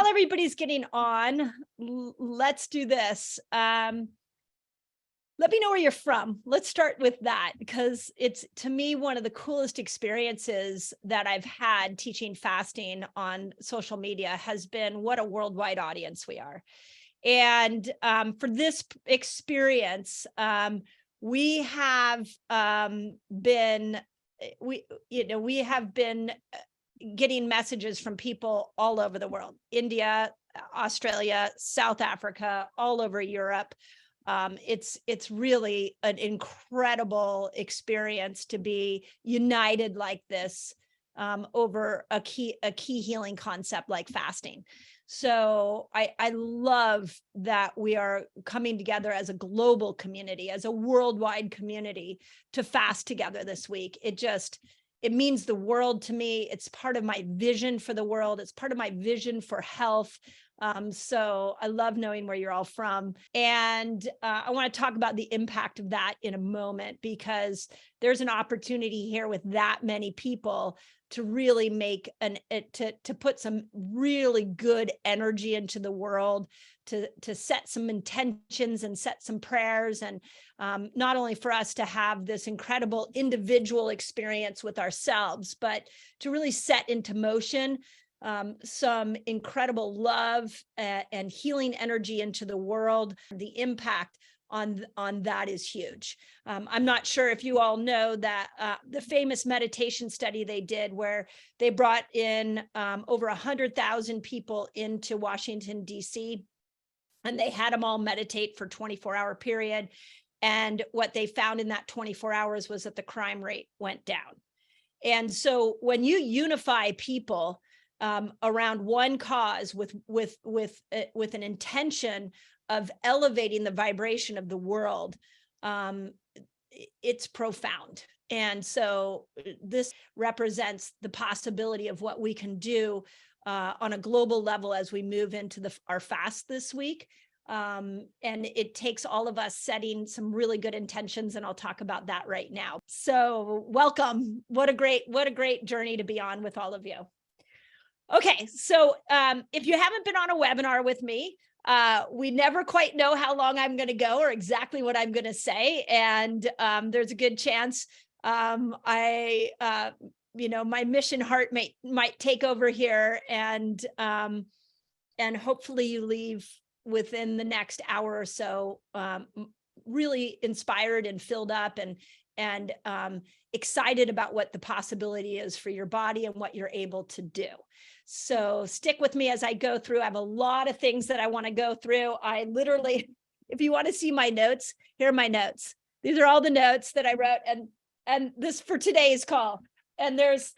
everybody's getting on, let's do this. Let me know where you're from. Let's start with that because it's, to me, one of the coolest experiences that I've had teaching fasting on social media has been what a worldwide audience we are. And for this experience, we have been, we have been getting messages from people all over the world: India, Australia, South Africa, all over Europe. It's really an incredible experience to be united like this over a key healing concept like fasting. So I love that we are coming together as a global community, as a worldwide community, to fast together this week. It means the world to me. It's part of my vision for the world. It's part of my vision for health. So I love knowing where you're all from. And I want to talk about the impact of that in a moment, because there's an opportunity here with that many people to really make to put some really good energy into the world, to set some intentions and set some prayers, and not only for us to have this incredible individual experience with ourselves, but to really set into motion some incredible love and healing energy into the world. The impact on that is huge. I'm not sure if you all know that the famous meditation study they did, where they brought in over 100,000 people into Washington, D.C., and they had them all meditate for 24-hour period. And what they found in that 24 hours was that the crime rate went down. And so when you unify people around one cause with an intention of elevating the vibration of the world, it's profound. And so this represents the possibility of what we can do on a global level as we move into our fast this week. And it takes all of us setting some really good intentions, and I'll talk about that right now. So welcome. What a great journey to be on with all of you. Okay, so if you haven't been on a webinar with me, we never quite know how long I'm going to go or exactly what I'm going to say. And there's a good chance my mission heart might take over here, and hopefully you leave within the next hour or so really inspired and filled up and excited about what the possibility is for your body and what you're able to do. So stick with me as I go through. I have a lot of things that I want to go through. I literally, if you want to see my notes, here are my notes. These are all the notes that I wrote, and this for today's call. And there's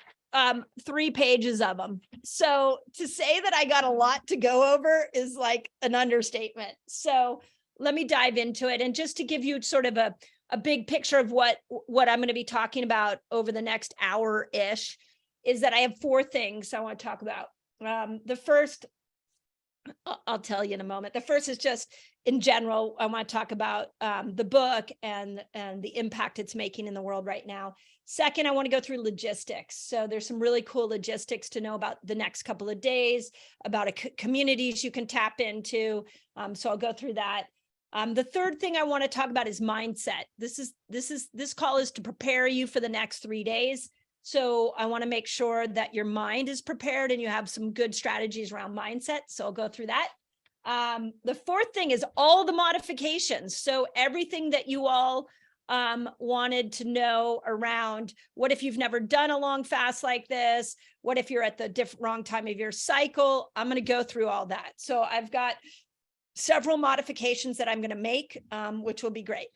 3 pages of them. So to say that I got a lot to go over is like an understatement. So let me dive into it. And just to give you sort of a big picture of what I'm going to be talking about over the next hour-ish, is that I have 4 things I want to talk about. The first, I'll tell you in a moment. The first is just in general, I want to talk about the book and the impact it's making in the world right now. Second, I want to go through logistics. So there's some really cool logistics to know about the next couple of days, about communities you can tap into. So I'll go through that. The third thing I want to talk about is mindset. This call is to prepare you for the next 3 days. So I want to make sure that your mind is prepared and you have some good strategies around mindset. So I'll go through that. The fourth thing is all the modifications. So everything that you all wanted to know around, what if you've never done a long fast like this? What if you're at the wrong time of your cycle? I'm going to go through all that. So I've got several modifications that I'm going to make, which will be great.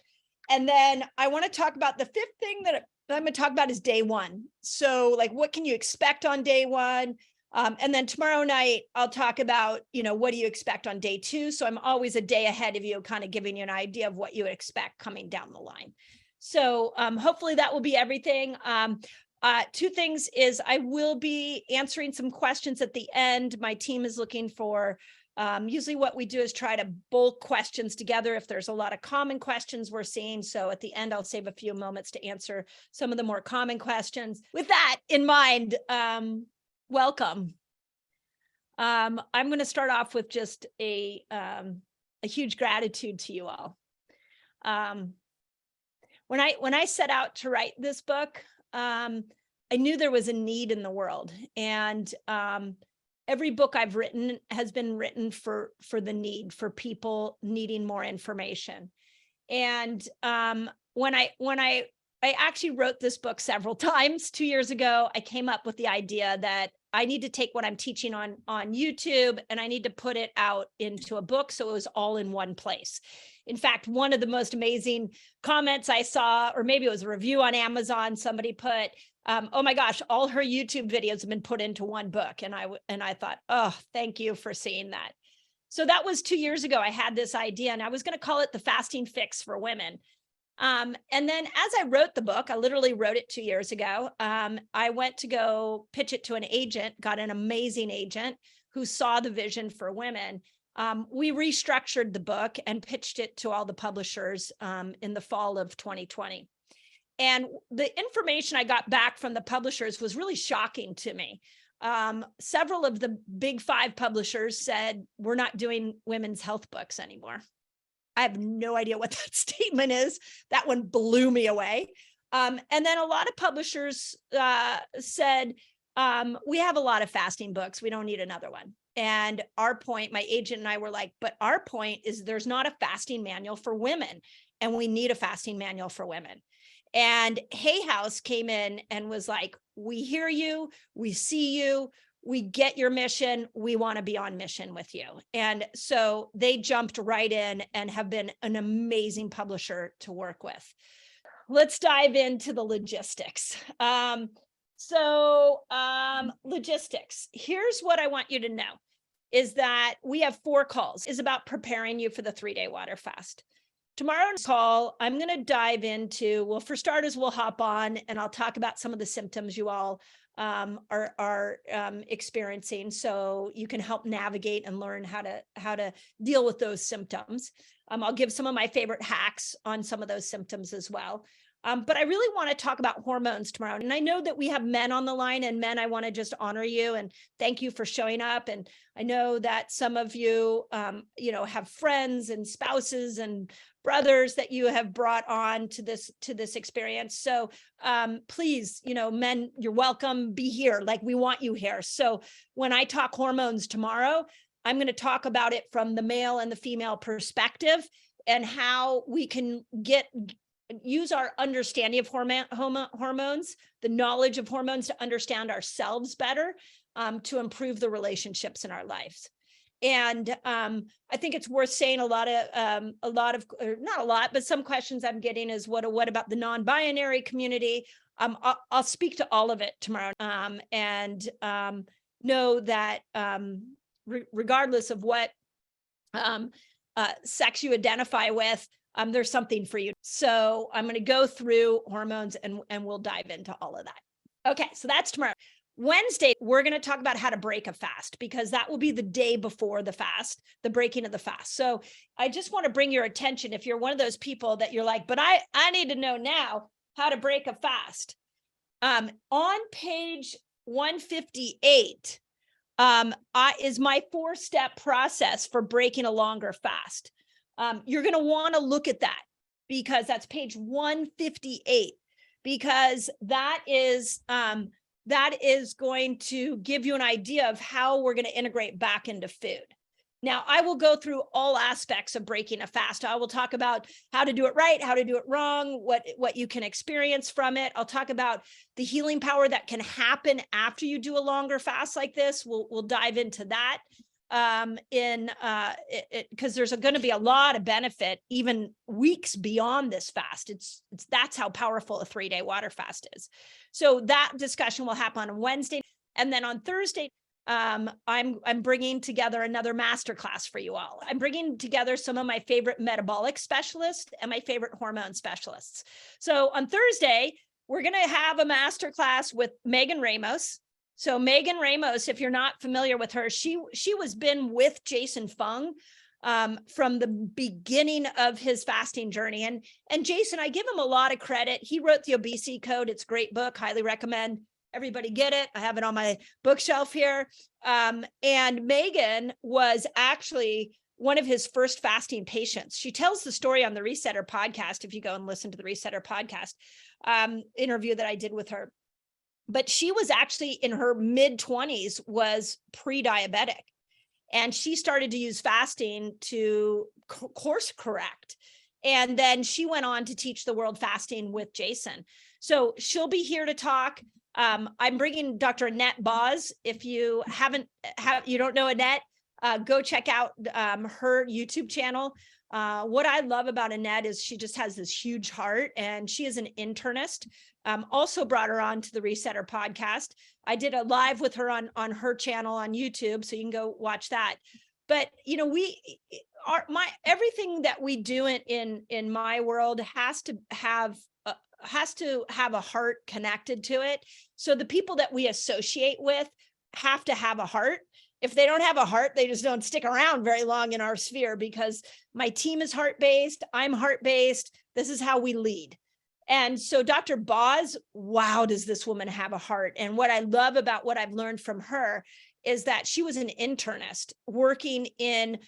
And then I want to talk about the fifth thing that I'm going to talk about is day one. So like, what can you expect on day one? And then tomorrow night, I'll talk about, what do you expect on day 2? So I'm always a day ahead of you, kind of giving you an idea of what you expect coming down the line. So hopefully that will be everything. 2 things is I will be answering some questions at the end. My team is looking for, usually what we do is try to bulk questions together if there's a lot of common questions we're seeing. So at the end, I'll save a few moments to answer some of the more common questions. With that in mind, welcome. I'm going to start off with just a huge gratitude to you all. When I set out to write this book, I knew there was a need in the world, and every book I've written has been written for the need, for people needing more information. And when I actually wrote this book several times. 2 years ago, I came up with the idea that I need to take what I'm teaching on YouTube and I need to put it out into a book so it was all in one place. In fact, one of the most amazing comments I saw, or maybe it was a review on Amazon, somebody put, oh my gosh, all her YouTube videos have been put into one book. And I thought, oh, thank you for seeing that. So that was 2 years ago. I had this idea and I was going to call it the Fasting Fix for Women. And then as I wrote the book, I literally wrote it 2 years ago. I went to go pitch it to an agent, got an amazing agent who saw the vision for women. We restructured the book and pitched it to all the publishers in the fall of 2020. And the information I got back from the publishers was really shocking to me. Several of the big 5 publishers said, we're not doing women's health books anymore. I have no idea what that statement is. That one blew me away. And then a lot of publishers said, we have a lot of fasting books. We don't need another one. And our point, my agent and I were like, but our point is there's not a fasting manual for women, and we need a fasting manual for women. And Hay House came in and was like, we hear you, we see you, we get your mission, we want to be on mission with you. And so they jumped right in and have been an amazing publisher to work with. Let's dive into the logistics. Logistics. Here's what I want you to know is that we have 4 calls. Is about preparing you for the 3-day water fast. Tomorrow's call, I'm going to dive into, well, for starters, we'll hop on and I'll talk about some of the symptoms you all are experiencing, so you can help navigate and learn how to deal with those symptoms. I'll give some of my favorite hacks on some of those symptoms as well. But I really want to talk about hormones tomorrow. And I know that we have men on the line, and men, I want to just honor you and thank you for showing up. And I know that some of you, have friends and spouses and brothers that you have brought on to this experience. So please, men, you're welcome. Be here. Like, we want you here. So when I talk hormones tomorrow, I'm going to talk about it from the male and the female perspective and how we can use our understanding of hormones, the knowledge of hormones, to understand ourselves better, to improve the relationships in our lives. And I think it's worth saying some questions I'm getting is what about the non-binary community? I'll speak to all of it tomorrow, and know that regardless of what sex you identify with, there's something for you. So I'm going to go through hormones and we'll dive into all of that. Okay, so that's tomorrow. Wednesday, we're going to talk about how to break a fast, because that will be the day before the fast, the breaking of the fast. So I just want to bring your attention, if you're one of those people that you're like, but I need to know now how to break a fast. On page 158 is my 4-step process for breaking a longer fast. You're going to want to look at that, because that's page 158, because that is going to give you an idea of how we're going to integrate back into food. Now, I will go through all aspects of breaking a fast. I will talk about how to do it right, how to do it wrong, what you can experience from it. I'll talk about the healing power that can happen after you do a longer fast like this. We'll dive into that. Because there's going to be a lot of benefit even weeks beyond this fast. That's how powerful a 3-day water fast is. So that discussion will happen on Wednesday, and then on Thursday, I'm bringing together another masterclass for you all. I'm bringing together some of my favorite metabolic specialists and my favorite hormone specialists. So on Thursday, we're going to have a masterclass with Megan Ramos. So Megan Ramos, if you're not familiar with her, she was been with Jason Fung from the beginning of his fasting journey. And Jason, I give him a lot of credit. He wrote the Obesity Code. It's a great book, highly recommend. Everybody get it? I have it on my bookshelf here. And Megan was actually one of his first fasting patients. She tells the story on the Resetter podcast. If you go and listen to the Resetter podcast interview that I did with her, but she was actually in her mid-20s, was pre-diabetic. And she started to use fasting to course correct. And then she went on to teach the world fasting with Jason. So she'll be here to talk. I'm bringing Dr. Annette Boz. If you you don't know Annette, go check out her YouTube channel. What I love about Annette is she just has this huge heart, and she is an internist. Also brought her on to the Resetter podcast. I did a live with her on her channel on YouTube, so you can go watch that. But you know, everything that we do in my world has to have a heart connected to it. So the people that we associate with have to have a heart. If they don't have a heart, they just don't stick around very long in our sphere, because my team is heart-based, I'm heart-based. This is how we lead. And so Dr. Boz, wow, does this woman have a heart? And what I love about what I've learned from her is that she was an internist working in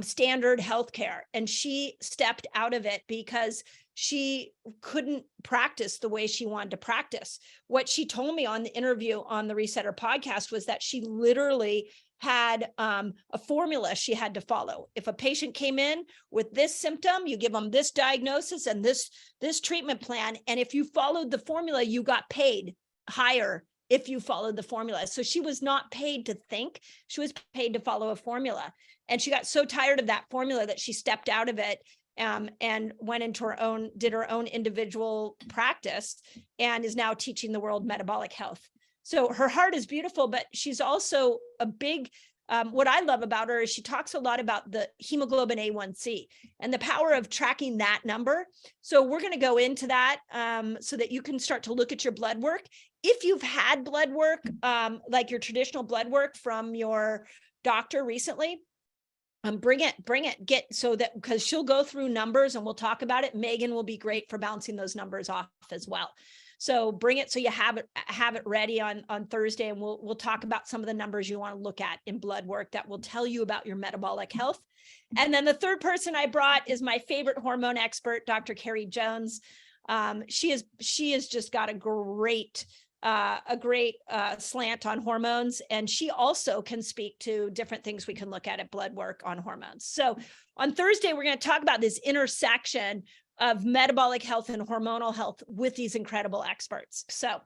standard healthcare, and she stepped out of it because she couldn't practice the way she wanted to practice. What she told me on the interview on the Resetter podcast was that she literally had a formula she had to follow. If a patient came in with this symptom, you give them this diagnosis and this treatment plan. And if you followed the formula, you got paid higher if you followed the formula. So she was not paid to think, she was paid to follow a formula. And she got so tired of that formula that she stepped out of it and went into did her own individual practice, and is now teaching the world metabolic health. So her heart is beautiful, but she's also a big, what I love about her is she talks a lot about the hemoglobin A1C and the power of tracking that number. So we're going to go into that so that you can start to look at your blood work. If you've had blood work, like your traditional blood work from your doctor recently, bring it, because she'll go through numbers and we'll talk about it. Megan will be great for bouncing those numbers off as well. So bring it so you have it ready on Thursday, and we'll talk about some of the numbers you want to look at in blood work that will tell you about your metabolic health. And then the third person I brought is my favorite hormone expert, Dr. Carrie Jones. She has just got a great slant on hormones, and she also can speak to different things we can look at blood work on hormones. So on Thursday, we're going to talk about this intersection of metabolic health and hormonal health with these incredible experts. So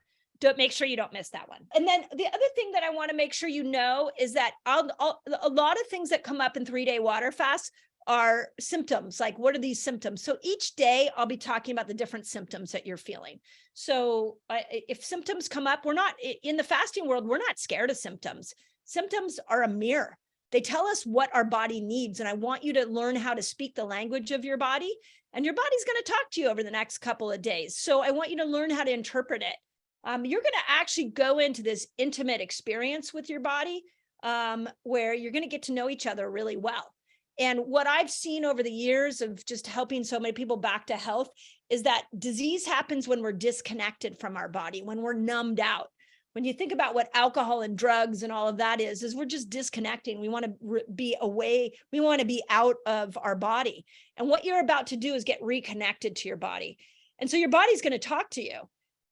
make sure you don't miss that one. And then the other thing that I want to make sure you know is that a lot of things that come up in 3-day water fasts are symptoms. Like, what are these symptoms? So each day I'll be talking about the different symptoms that you're feeling. So if symptoms come up, we're not in the fasting world, we're not scared of symptoms. Symptoms are a mirror. They tell us what our body needs. And I want you to learn how to speak the language of your body, and your body's going to talk to you over the next couple of days. So I want you to learn how to interpret it. You're going to actually go into this intimate experience with your body where you're going to get to know each other really well. And what I've seen over the years of just helping so many people back to health is that disease happens when we're disconnected from our body, when we're numbed out. When you think about what alcohol and drugs and all of that is we're just disconnecting. We want to be away. We want to be out of our body. And what you're about to do is get reconnected to your body. And so your body's going to talk to you.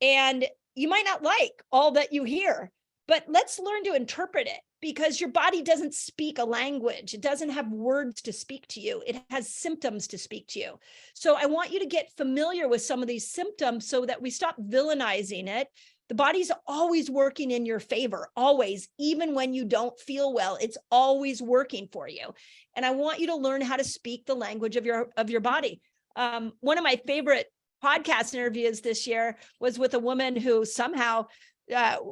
And you might not like all that you hear, but let's learn to interpret it, because your body doesn't speak a language. It doesn't have words to speak to you. It has symptoms to speak to you. So I want you to get familiar with some of these symptoms so that we stop villainizing it. The body's always working in your favor, always, even when you don't feel well, it's always working for you. And I want you to learn how to speak the language of your body. One of my favorite podcast interviews this year was with a woman who somehow,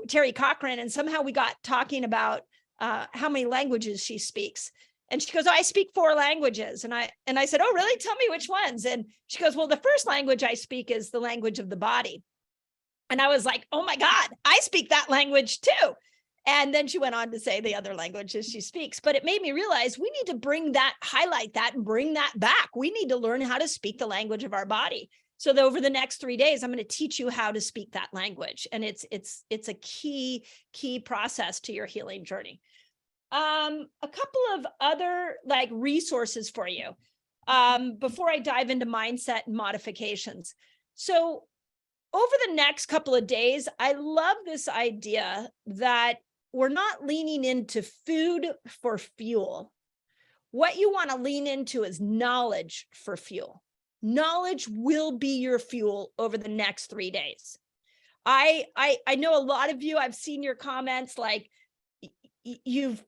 Terry Cochran, and somehow we got talking about how many languages she speaks. And she goes, "Oh, I speak 4 languages." And I said, "Oh, really? Tell me which ones." And she goes, "Well, the first language I speak is the language of the body." And I was like, "Oh my God, I speak that language too." And then she went on to say the other languages she speaks. But it made me realize we need to highlight that and bring that back. We need to learn how to speak the language of our body. So that over the next 3 days, I'm going to teach you how to speak that language. And it's a key process to your healing journey. A couple of other like resources for you before I dive into mindset and modifications. So over the next couple of days, I love this idea that we're not leaning into food for fuel. What you want to lean into is knowledge for fuel. Knowledge will be your fuel over the next 3 days. I know a lot of you, I've seen your comments, like you've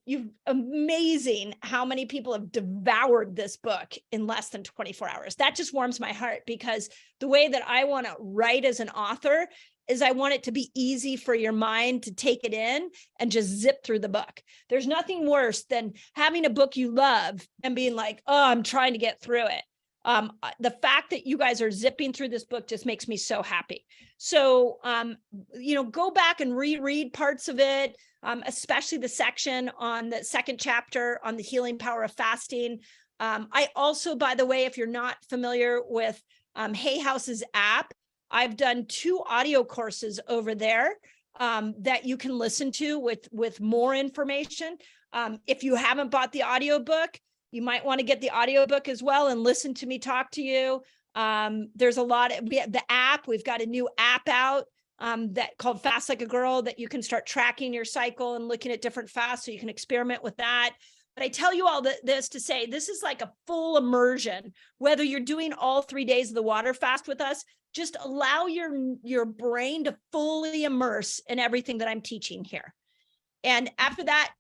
amazing how many people have devoured this book in less than 24 hours. That just warms my heart, because the way that I want to write as an author is I want it to be easy for your mind to take it in and just zip through the book. There's nothing worse than having a book you love and being like, oh, I'm trying to get through it. The fact that you guys are zipping through this book just makes me so happy. So, go back and reread parts of it, especially the section on the second chapter on the healing power of fasting. I also, by the way, if you're not familiar with Hay House's app, I've done 2 audio courses over there that you can listen to with more information. If you haven't bought the audiobook, you might want to get the audiobook as well and listen to me talk to you. There's a lot of, we have the app, we've got a new app out that called Fast Like a Girl, that you can start tracking your cycle and looking at different fasts, so you can experiment with that. But I tell you all this to say, this is like a full immersion. Whether you're doing all 3 days of the water fast with us, just allow your brain to fully immerse in everything that I'm teaching here. And after that,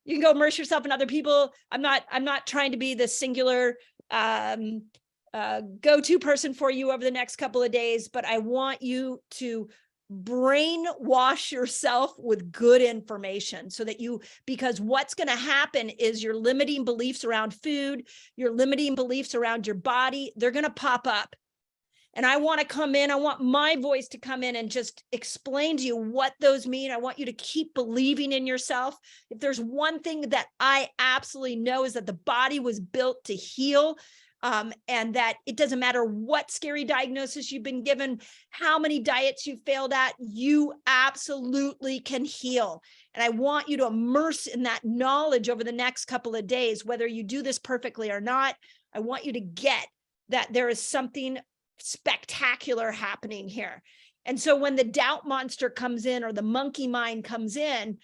you can go immerse yourself in other people. I'm not trying to be the singular go-to person for you over the next couple of days, but I want you to brainwash yourself with good information, so that because what's going to happen is your limiting beliefs around food, your limiting beliefs around your body, they're going to pop up. And I want to come in, I want my voice to come in and just explain to you what those mean. I want you to keep believing in yourself. If there's one thing that I absolutely know, is that the body was built to heal, and that it doesn't matter what scary diagnosis you've been given, how many diets you failed at, you absolutely can heal. And I want you to immerse in that knowledge over the next couple of days, whether you do this perfectly or not. I want you to get that there is something spectacular happening here. And so when the doubt monster comes in, or the monkey mind comes in,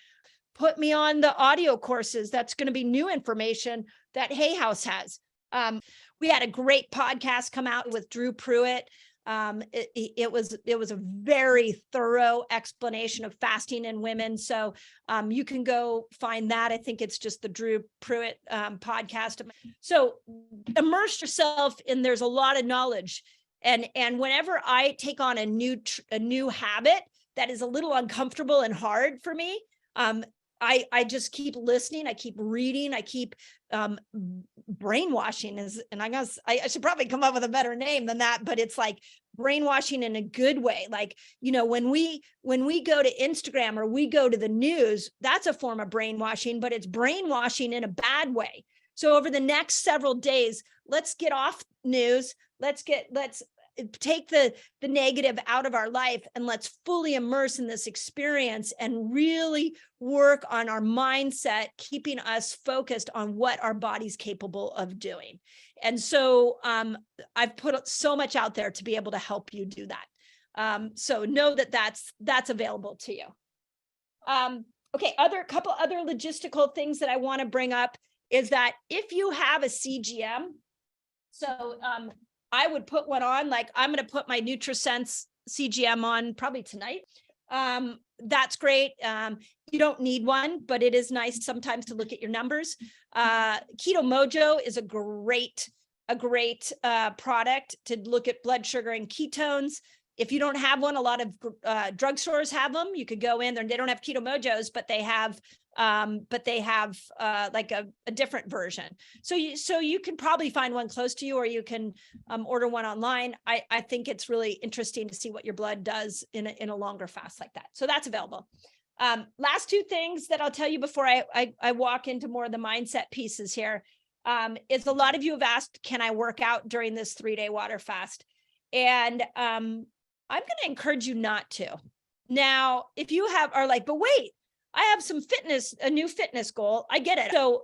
put me on the audio courses. That's going to be new information that Hay House has. We had a great podcast come out with Drew Pruitt. It was a very thorough explanation of fasting in women. So you can go find that. I think it's just the Drew Pruitt podcast. So immerse yourself in, there's a lot of knowledge. And whenever I take on a new habit that is a little uncomfortable and hard for me, I just keep listening, I keep reading, I keep brainwashing and I guess I should probably come up with a better name than that, but it's like brainwashing in a good way. Like, when we go to Instagram or we go to the news, that's a form of brainwashing, but it's brainwashing in a bad way. So over the next several days, let's get off news. Let's take the negative out of our life, and let's fully immerse in this experience and really work on our mindset, keeping us focused on what our body's capable of doing. And so I've put so much out there to be able to help you do that. So know that that's available to you. Okay, couple other logistical things that I want to bring up is that if you have a CGM, so I would put one on, like I'm going to put my NutriSense CGM on probably tonight. That's great. You don't need one, but it is nice sometimes to look at your numbers. Keto Mojo is a great product to look at blood sugar and ketones. If you don't have one, a lot of drugstores have them. You could go in there, and they don't have Keto Mojos, but they have like a different version. So you can probably find one close to you, or you can order one online. I think it's really interesting to see what your blood does in a longer fast like that. So that's available. Last 2 things that I'll tell you before I walk into more of the mindset pieces here is a lot of you have asked, can I work out during this 3-day water fast? And I'm going to encourage you not to. Now, if you are like, but wait, I have a new fitness goal. I get it. So,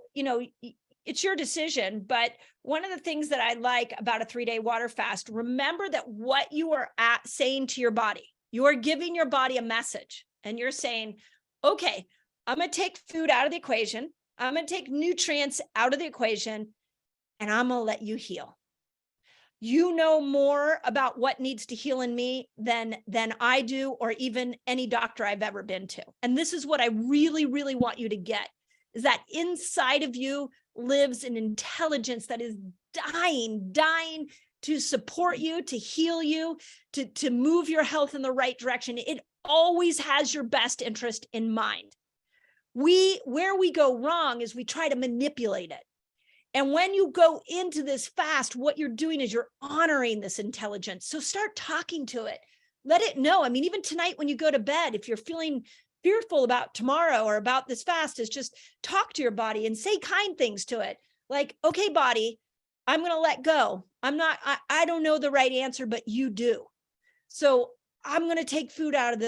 it's your decision. But one of the things that I like about a 3-day water fast, remember that what you are saying to your body, you are giving your body a message, and you're saying, okay, I'm going to take food out of the equation. I'm going to take nutrients out of the equation, and I'm going to let you heal. You know more about what needs to heal in me than I do, or even any doctor I've ever been to. And this is what I really, really want you to get, is that inside of you lives an intelligence that is dying to support you, to heal you, to move your health in the right direction. It always has your best interest in mind. Where we go wrong is we try to manipulate it. And when you go into this fast, what you're doing is you're honoring this intelligence. So start talking to it. Let it know. I mean, even tonight when you go to bed, if you're feeling fearful about tomorrow or about this fast, is just talk to your body and say kind things to it. Like, okay, body, I'm going to let go. I don't know the right answer, but you do. So I'm going to take food out of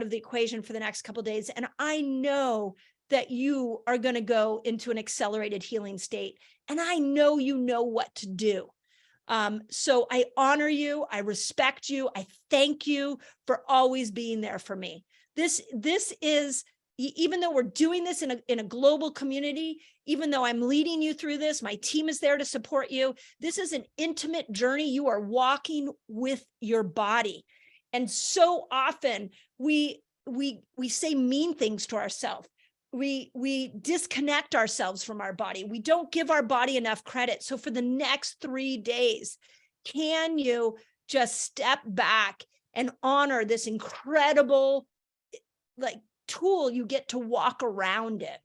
the equation for the next couple of days. And I know that you are going to go into an accelerated healing state. And I know you know what to do. So I honor you. I respect you. I thank you for always being there for me. This is, even though we're doing this in a global community, even though I'm leading you through this, my team is there to support you. This is an intimate journey. You are walking with your body. And so often we say mean things to ourselves. We disconnect ourselves from our body. We don't give our body enough credit. So for the next 3 days, can you just step back and honor this incredible tool you get to walk around it?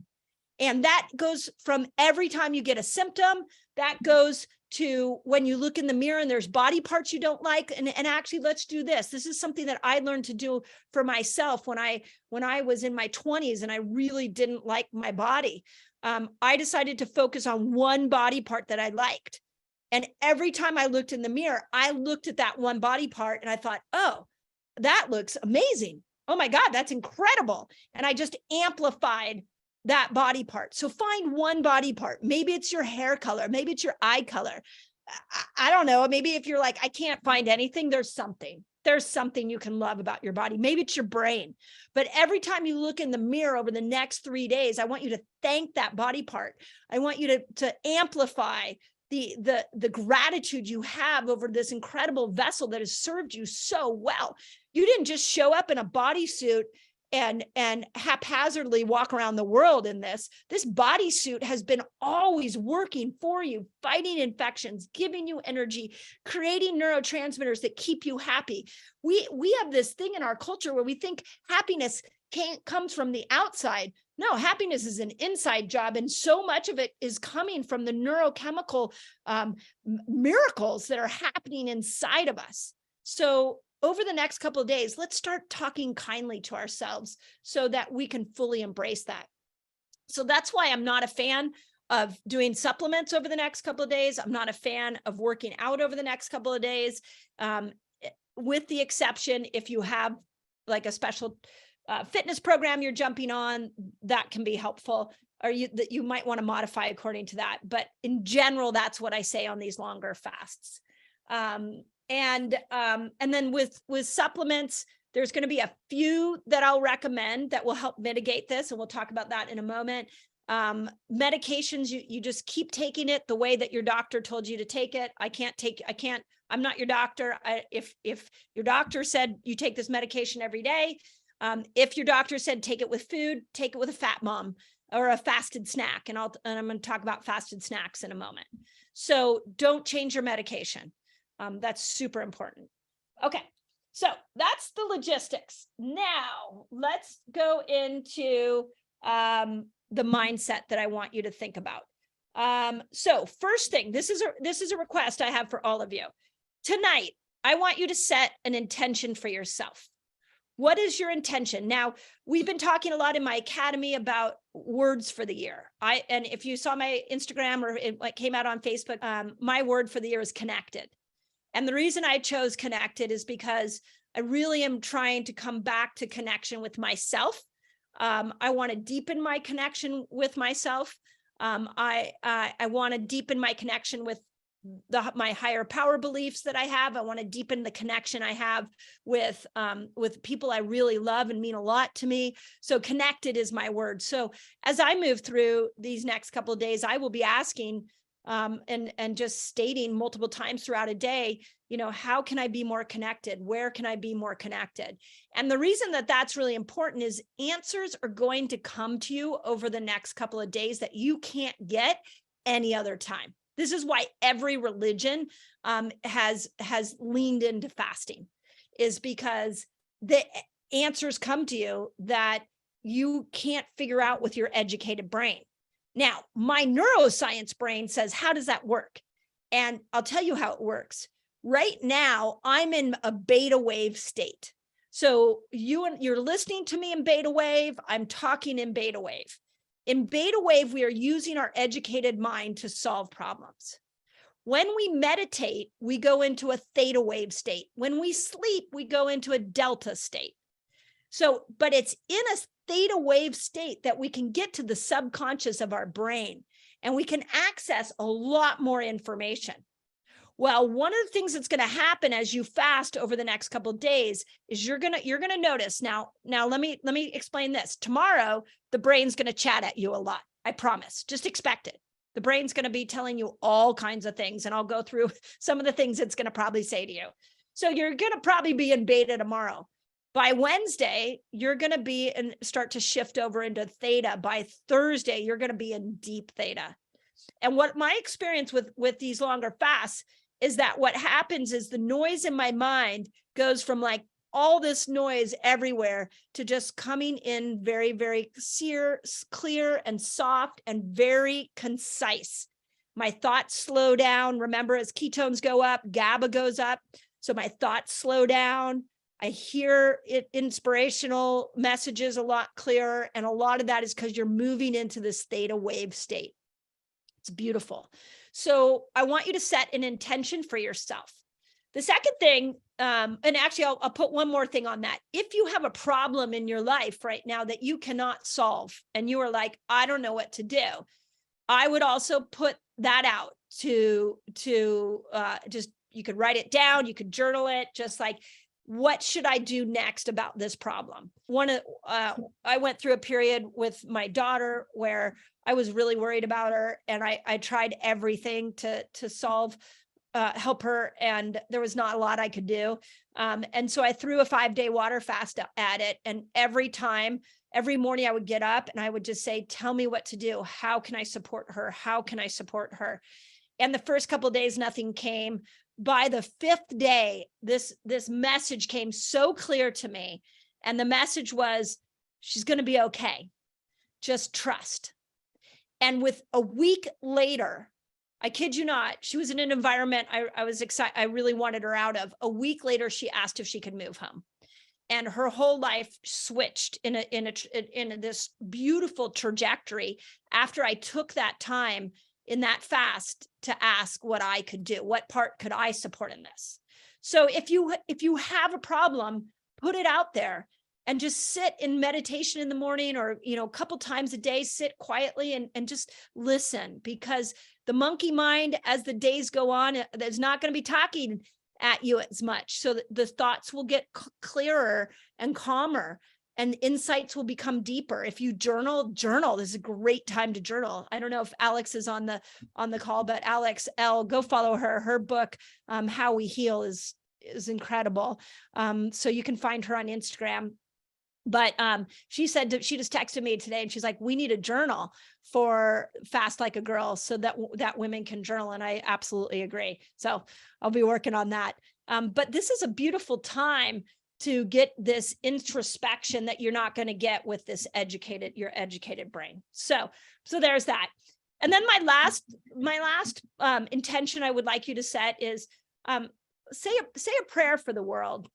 And that goes from every time you get a symptom, that goes to when you look in the mirror and there's body parts you don't like. And actually, let's do this. This is something that I learned to do for myself when I was in my 20s and I really didn't like my body. I decided to focus on one body part that I liked. And every time I looked in the mirror, I looked at that one body part and I thought, oh, that looks amazing. Oh my God, that's incredible. And I just amplified that body part. So find one body part. Maybe it's your hair color. Maybe it's your eye color. I don't know. Maybe if you're like, I can't find anything, there's something you can love about your body. Maybe it's your brain. But every time you look in the mirror over the next 3 days, I want you to thank that body part. I want you to amplify the gratitude you have over this incredible vessel that has served you so well. You didn't just show up in a bodysuit and haphazardly walk around the world in this. This bodysuit has been always working for you, fighting infections, giving you energy, creating neurotransmitters that keep you happy. We have this thing in our culture where we think happiness comes from the outside. No, happiness is an inside job. And so much of it is coming from the neurochemical miracles that are happening inside of us. So over the next couple of days, let's start talking kindly to ourselves so that we can fully embrace that. So that's why I'm not a fan of doing supplements over the next couple of days. I'm not a fan of working out over the next couple of days, with the exception if you have like a special fitness program you're jumping on, that can be helpful, or you might want to modify according to that. But in general, that's what I say on these longer fasts. And then with supplements, there's going to be a few that I'll recommend that will help mitigate this. And we'll talk about that in a moment. Medications, you just keep taking it the way that your doctor told you to take it. I'm not your doctor. If your doctor said you take this medication every day, if your doctor said take it with food, take it with a fat mom or a fasted snack. And I'm going to talk about fasted snacks in a moment. So don't change your medication. That's super important. Okay, so that's the logistics. Now let's go into the mindset that I want you to think about. So first thing, this is a request I have for all of you. Tonight, I want you to set an intention for yourself. What is your intention? Now, we've been talking a lot in my academy about words for the year. And if you saw my Instagram or it came out on Facebook, my word for the year is connected. And the reason I chose Connected is because I really am trying to come back to connection with myself. I want to deepen my connection with myself. I want to deepen my connection with my higher power beliefs that I have. I want to deepen the connection I have with people I really love and mean a lot to me. So connected is my word. So as I move through these next couple of days, I will be asking and just stating multiple times throughout a day, how can I be more connected? Where can I be more connected? And the reason that that's really important is answers are going to come to you over the next couple of days that you can't get any other time. This is why every religion has leaned into fasting, is because the answers come to you that you can't figure out with your educated brain. Now, my neuroscience brain says, how does that work? And I'll tell you how it works. Right now, I'm in a beta wave state. So you're listening to me in beta wave. I'm talking in beta wave. In beta wave, we are using our educated mind to solve problems. When we meditate, we go into a theta wave state. When we sleep, we go into a delta state. So, but it's in a theta wave state that we can get to the subconscious of our brain, and we can access a lot more information. Well, one of the things that's going to happen as you fast over the next couple of days is you're going to notice. Now let me explain this. Tomorrow, the brain's going to chat at you a lot. I promise. Just expect it. The brain's going to be telling you all kinds of things, and I'll go through some of the things it's going to probably say to you. So you're going to probably be in beta tomorrow. By Wednesday, you're going to be and start to shift over into theta. By Thursday, you're going to be in deep theta. And what my experience with these longer fasts is that what happens is the noise in my mind goes from like all this noise everywhere to just coming in very, very clear and soft and very concise. My thoughts slow down. Remember, as ketones go up, GABA goes up. So my thoughts slow down. I hear inspirational messages a lot clearer. And a lot of that is because you're moving into this theta wave state. It's beautiful. So I want you to set an intention for yourself. The second thing, and actually I'll put one more thing on that. If you have a problem in your life right now that you cannot solve, and you are like, I don't know what to do, I would also put that out to just, you could write it down, you could journal it, just like, what should I do next about this problem? I went through a period with my daughter where I was really worried about her, and I tried everything to solve, help her, and there was not a lot I could do. And so I threw a 5-day water fast at it. And every morning I would get up and I would just say, tell me what to do. How can I support her? How can I support her? And the first couple of days, nothing came. By the 5th day, this message came so clear to me. And the message was, she's going to be okay. Just trust. And with a week later, I kid you not, she was in an environment I was excited, I really wanted her out of. A week later, she asked if she could move home. And her whole life switched in this beautiful trajectory after I took that time in that fast to ask what I could do, what part could I support in this. So if you have a problem, put it out there and just sit in meditation in the morning, or a couple times a day, sit quietly and just listen, because the monkey mind, as the days go on, is not going to be talking at you as much. So the thoughts will get clearer and calmer, and insights will become deeper. If you journal, this is a great time to journal. I don't know if Alex is on the call, but Alex L, go follow her. Her book, How We Heal, is incredible. So you can find her on Instagram. But she said, she just texted me today and she's like, we need a journal for Fast Like a Girl so that women can journal. And I absolutely agree. So I'll be working on that. But this is a beautiful time to get this introspection that you're not going to get with your educated brain. So there's that. And then my last intention I would like you to set is say a prayer for the world.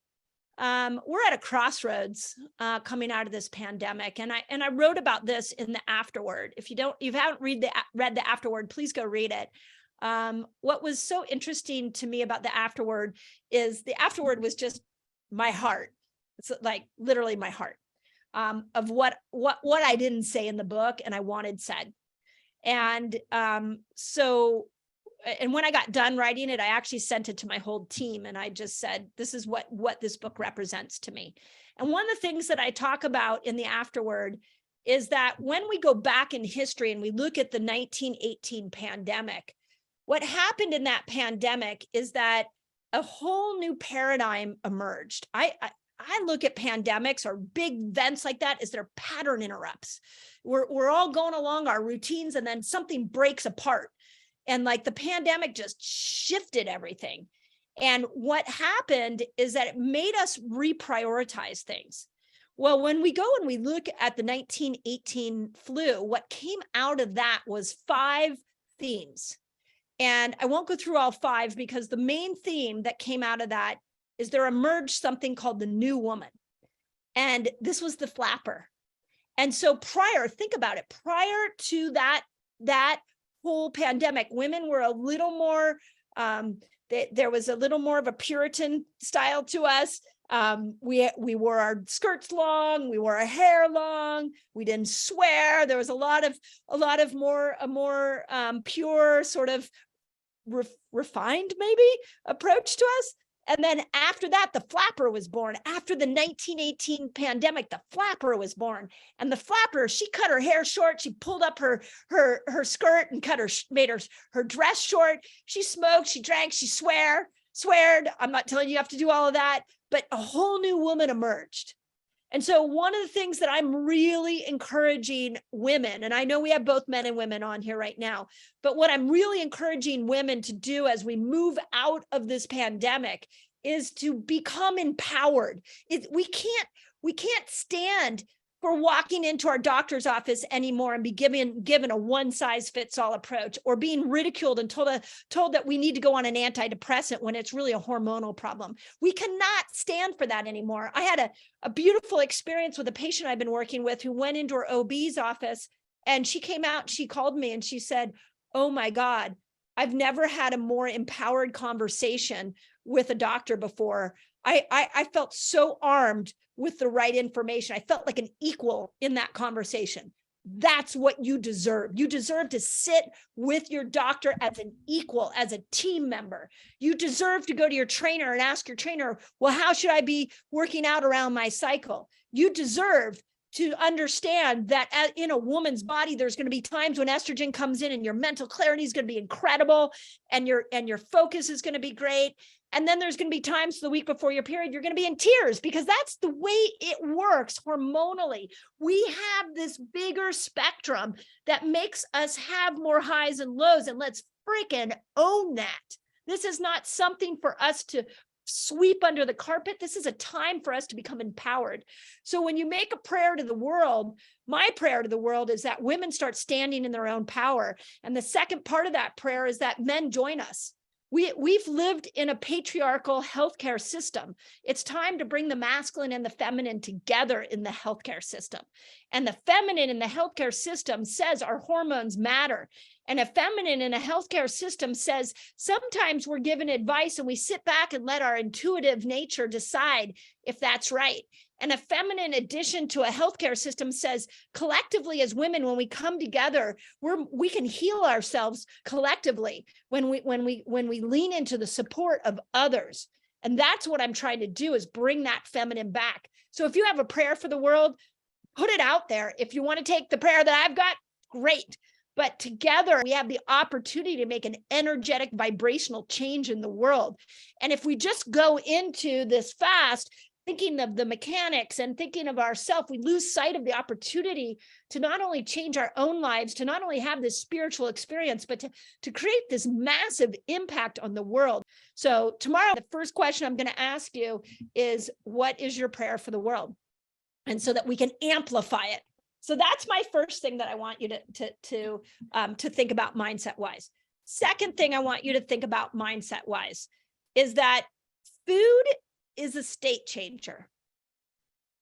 We're at a crossroads coming out of this pandemic, and I wrote about this in the afterword. If you haven't read the afterword, please go read it. What was so interesting to me about the afterword is the afterword was just my heart. It's like literally my heart, of what I didn't say in the book and I wanted said. And and when I got done writing it, I actually sent it to my whole team and I just said, this is what this book represents to me. And one of the things that I talk about in the afterword is that when we go back in history and we look at the 1918 pandemic, what happened in that pandemic is that a whole new paradigm emerged. I look at pandemics or big events like that as their pattern interrupts. We're all going along our routines and then something breaks apart. And like the pandemic just shifted everything. And what happened is that it made us reprioritize things. Well, when we go and we look at the 1918 flu, what came out of that was 5 themes. And I won't go through all 5 because the main theme that came out of that is there emerged something called the new woman. And this was the flapper. And so think about it, prior to that whole pandemic, women were a little more, there was a little more of a Puritan style to us. We wore our skirts long, we wore our hair long, we didn't swear. There was a lot of more pure, sort of refined maybe approach to us. And then after that, the flapper was born. After the 1918 pandemic, the flapper was born. And the flapper, she cut her hair short. She pulled up her skirt and made her dress short. She smoked, she drank, she sweared. I'm not telling you have to do all of that, but a whole new woman emerged. And so one of the things that I'm really encouraging women, and I know we have both men and women on here right now, but what I'm really encouraging women to do as we move out of this pandemic is to become empowered. We can't stand for walking into our doctor's office anymore and be given a one-size-fits-all approach, or being ridiculed and told that we need to go on an antidepressant when it's really a hormonal problem. We cannot stand for that anymore. I had a beautiful experience with a patient I've been working with who went into her OB's office, and she came out, she called me and she said, oh my God, I've never had a more empowered conversation with a doctor before. I felt so armed with the right information. I felt like an equal in that conversation. That's what you deserve. You deserve to sit with your doctor as an equal, as a team member. You deserve to go to your trainer and ask your trainer, well, how should I be working out around my cycle? You deserve to understand that in a woman's body, there's going to be times when estrogen comes in and your mental clarity is going to be incredible and your focus is going to be great. And then there's going to be times the week before your period, you're going to be in tears, because that's the way it works hormonally. We have this bigger spectrum that makes us have more highs and lows, and let's freaking own that. This is not something for us to sweep under the carpet. This is a time for us to become empowered. So when you make a prayer to the world, my prayer to the world is that women start standing in their own power. And the second part of that prayer is that men join us. We've lived in a patriarchal healthcare system. It's time to bring the masculine and the feminine together in the healthcare system. And the feminine in the healthcare system says our hormones matter. And a feminine in a healthcare system says sometimes we're given advice and we sit back and let our intuitive nature decide if that's right. And a feminine addition to a healthcare system says collectively as women, when we come together, we can heal ourselves collectively when we lean into the support of others. And that's what I'm trying to do, is bring that feminine back. So if you have a prayer for the world, put it out there. If you want to take the prayer that I've got, great. But together we have the opportunity to make an energetic vibrational change in the world. And if we just go into this fast thinking of the mechanics and thinking of ourselves, we lose sight of the opportunity to not only change our own lives, to not only have this spiritual experience, but to create this massive impact on the world. So tomorrow, the first question I'm going to ask you is, what is your prayer for the world? And so that we can amplify it. So that's my first thing that I want you to think about mindset-wise. Second thing I want you to think about mindset-wise is that food is a state changer.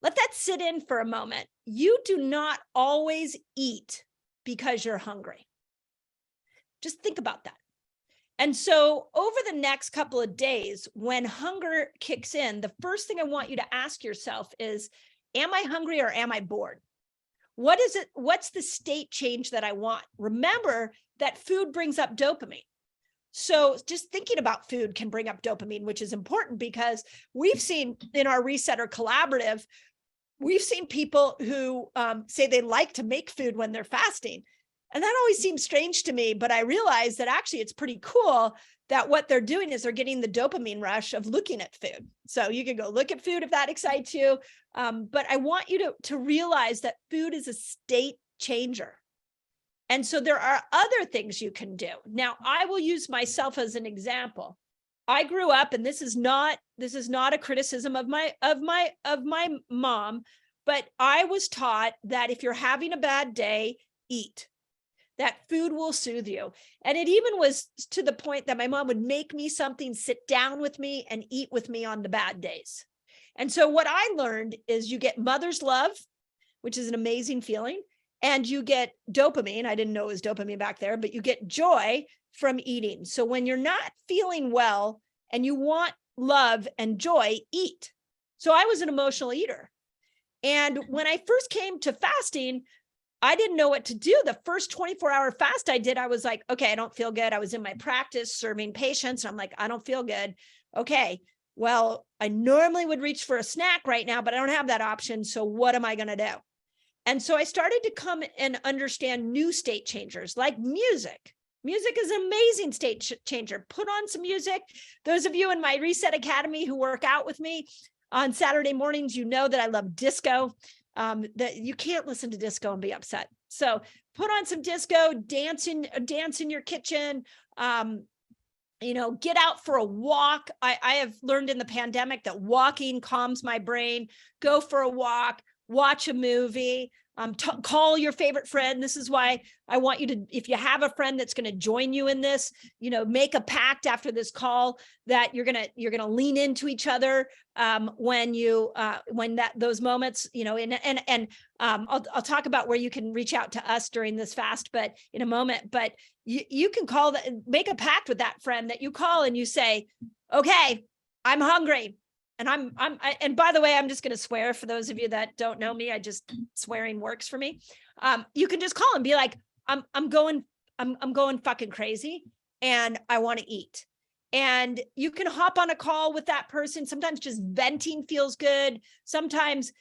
Let that sit in for a moment. You do not always eat because you're hungry. Just think about that. And so over the next couple of days, when hunger kicks in, the first thing I want you to ask yourself is, am I hungry or am I bored? What is it? What's the state change that I want? Remember that food brings up dopamine. So just thinking about food can bring up dopamine, which is important because we've seen in our Resetter Collaborative, we've seen people who say they like to make food when they're fasting. And that always seems strange to me, but I realize that actually it's pretty cool that what they're doing is they're getting the dopamine rush of looking at food. So you can go look at food if that excites you. But I want you to realize that food is a state changer. And so there are other things you can do. Now, I will use myself as an example. I grew up, and this is not a criticism of my mom, but I was taught that if you're having a bad day, eat. That food will soothe you. And it even was to the point that my mom would make me something, sit down with me and eat with me on the bad days. And so what I learned is you get mother's love, which is an amazing feeling, and you get dopamine. I didn't know it was dopamine back there, but you get joy from eating. So when you're not feeling well and you want love and joy, eat. So I was an emotional eater. And when I first came to fasting, I didn't know what to do. The first 24-hour fast I did, I was like, okay, I don't feel good. I was in my practice serving patients. And I'm like, I don't feel good. Okay, well, I normally would reach for a snack right now, but I don't have that option. So what am I going to do? And so I started to come and understand new state changers like music. Music is an amazing state changer. Put on some music. Those of you in my Reset Academy who work out with me on Saturday mornings, you know that I love disco. That you can't listen to disco and be upset. So put on some disco, dance in your kitchen, get out for a walk. I have learned in the pandemic that walking calms my brain. Go for a walk, watch a movie, call your favorite friend. This is why I want you to, if you have a friend that's going to join you in this, make a pact after this call that you're going to lean into each other when those moments, I'll talk about where you can reach out to us during this fast, but in a moment, but you can make a pact with that friend that you call and you say, okay, I'm hungry. And and by the way, I'm just going to swear for those of you that don't know me. Swearing works for me. You can just call and be like, I'm going fucking crazy and I want to eat. And you can hop on a call with that person. Sometimes just venting feels good. Sometimes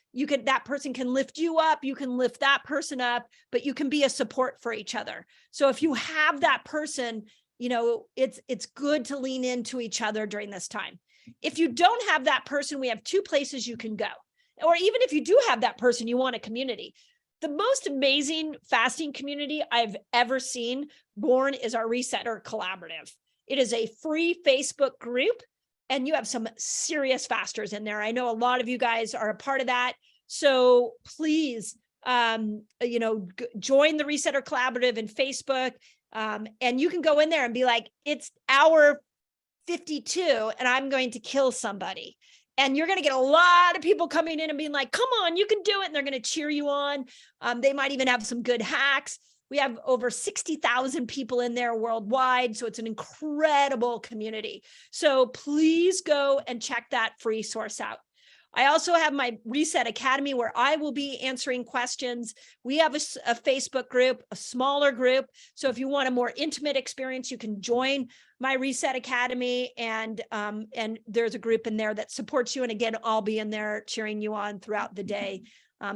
that person can lift you up. You can lift that person up, but you can be a support for each other. So if you have that person, it's good to lean into each other during this time. If you don't have that person, we have two places you can go. Or even if you do have that person, you want a community. The most amazing fasting community I've ever seen born is our Resetter Collaborative. It is a free Facebook group, and you have some serious fasters in there. I know a lot of you guys are a part of that. So please, join the Resetter Collaborative in Facebook. And you can go in there and be like, it's hour 52 and I'm going to kill somebody. And you're going to get a lot of people coming in and being like, come on, you can do it. And they're going to cheer you on. They might even have some good hacks. We have over 60,000 people in there worldwide. So it's an incredible community. So please go and check that free source out. I also have my Reset Academy where I will be answering questions. We have a Facebook group, a smaller group. So if you want a more intimate experience, you can join my Reset Academy, and there's a group in there that supports you. And again, I'll be in there cheering you on throughout the day.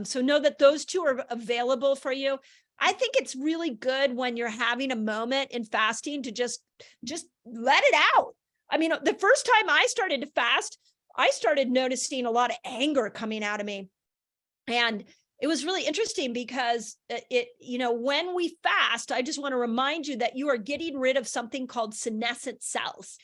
So know that those two are available for you. I think it's really good when you're having a moment in fasting to just let it out. I mean, the first time I started to fast, I started noticing a lot of anger coming out of me. And it was really interesting because when we fast, I just want to remind you that you are getting rid of something called senescent cells.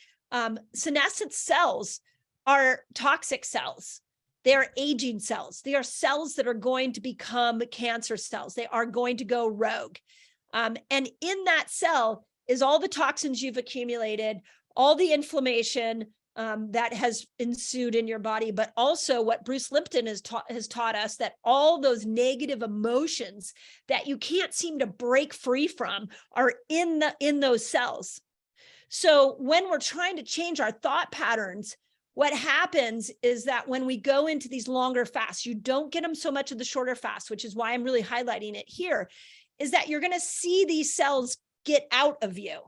Senescent cells are toxic cells. They are aging cells. They are cells that are going to become cancer cells. They are going to go rogue. And in that cell is all the toxins you've accumulated, all the inflammation, that has ensued in your body, but also what Bruce Lipton has taught us, that all those negative emotions that you can't seem to break free from are in those cells. So when we're trying to change our thought patterns, what happens is that when we go into these longer fasts, you don't get them so much of the shorter fast, which is why I'm really highlighting it here, is that you're going to see these cells get out of you.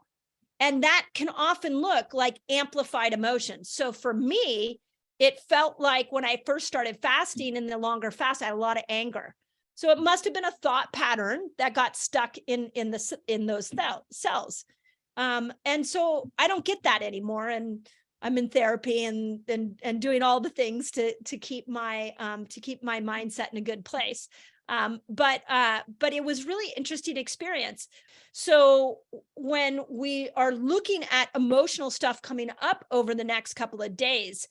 And that can often look like amplified emotions. So for me, it felt like when I first started fasting in the longer fast, I had a lot of anger. So it must have been a thought pattern that got stuck in those cells. And so I don't get that anymore. And I'm in therapy and doing all the things to keep my mindset in a good place. But it was really interesting experience. So when we are looking at emotional stuff coming up over the next couple of days,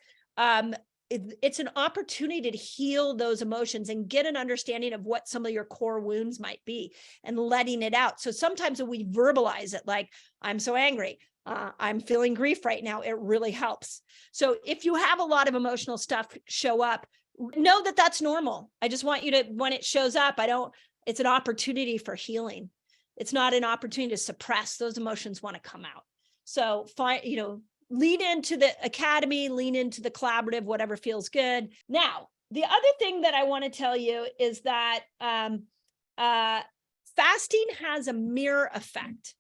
it's an opportunity to heal those emotions and get an understanding of what some of your core wounds might be and letting it out. So sometimes when we verbalize it, like, I'm so angry, I'm feeling grief right now, it really helps. So if you have a lot of emotional stuff show up, know that that's normal. I just want you to, when it shows up, it's an opportunity for healing. It's not an opportunity to suppress. Those emotions want to come out. So lean into the academy, lean into the collaborative, whatever feels good. Now, the other thing that I want to tell you is that fasting has a mirror effect.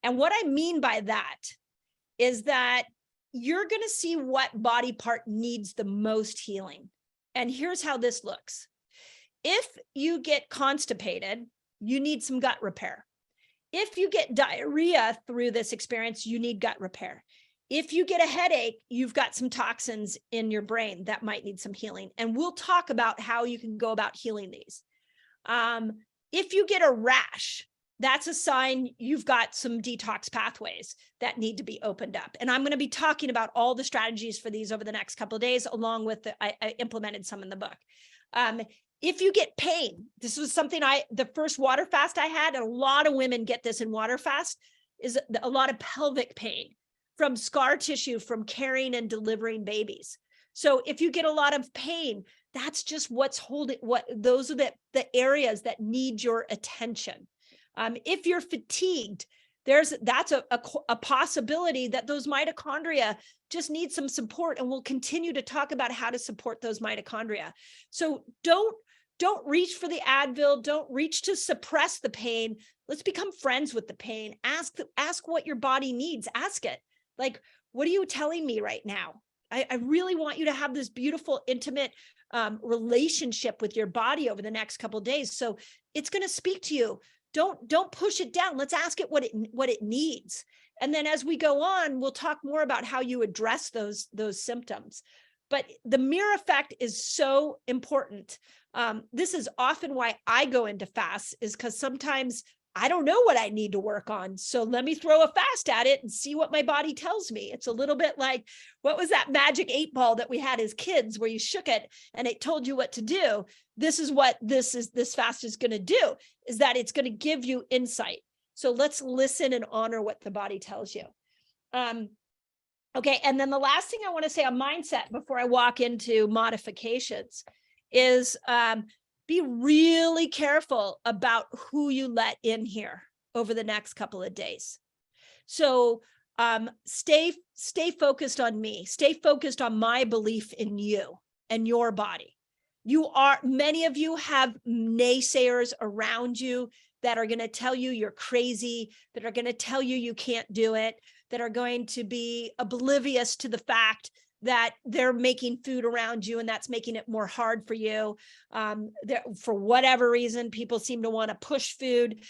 And what I mean by that is that you're going to see what body part needs the most healing. And here's how this looks. If you get constipated, you need some gut repair. If you get diarrhea through this experience, you need gut repair. If you get a headache, you've got some toxins in your brain that might need some healing. And we'll talk about how you can go about healing these. If you get a rash, that's a sign you've got some detox pathways that need to be opened up. And I'm going to be talking about all the strategies for these over the next couple of days, along with I implemented some in the book. If you get pain, this was something the first water fast I had, and a lot of women get this in water fast, is a lot of pelvic pain from scar tissue from carrying and delivering babies. So if you get a lot of pain, that's just those are the areas that need your attention. If you're fatigued, that's a possibility that those mitochondria just need some support, and we'll continue to talk about how to support those mitochondria. So don't reach for the Advil, don't reach to suppress the pain. Let's become friends with the pain. Ask what your body needs. Ask it. Like, what are you telling me right now? I really want you to have this beautiful, intimate relationship with your body over the next couple of days. So it's going to speak to you. Don't push it down. Let's ask it what it needs. And then as we go on, we'll talk more about how you address those symptoms. But the mirror effect is so important. This is often why I go into fasts, is because sometimes I don't know what I need to work on. So let me throw a fast at it and see what my body tells me. It's a little bit like, what was that magic 8-ball that we had as kids where you shook it and it told you what to do? This is what this fast is going to do, is that it's going to give you insight. So let's listen and honor what the body tells you. Okay. And then the last thing I want to say on mindset before I walk into modifications is, be really careful about who you let in here over the next couple of days. So stay focused on me. Stay focused on my belief in you and your body. Many of you have naysayers around you that are going to tell you you're crazy, that are going to tell you you can't do it, that are going to be oblivious to the fact that they're making food around you and that's making it more hard for you. For whatever reason, people seem to want to push food.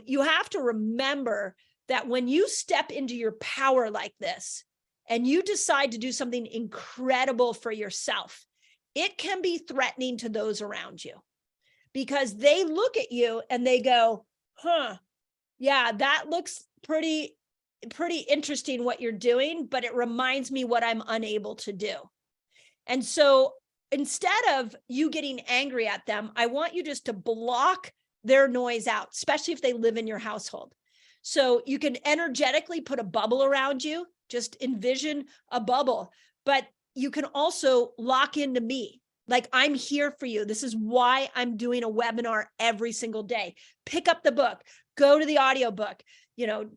You have to remember that when you step into your power like this and you decide to do something incredible for yourself, it can be threatening to those around you, because they look at you and they go, yeah, that looks pretty interesting what you're doing, but it reminds me what I'm unable to do. And so instead of you getting angry at them, I want you just to block their noise out, especially if they live in your household. So you can energetically put a bubble around you, just envision a bubble, but you can also lock into me. Like, I'm here for you. This is why I'm doing a webinar every single day. Pick up the book, go to the audiobook,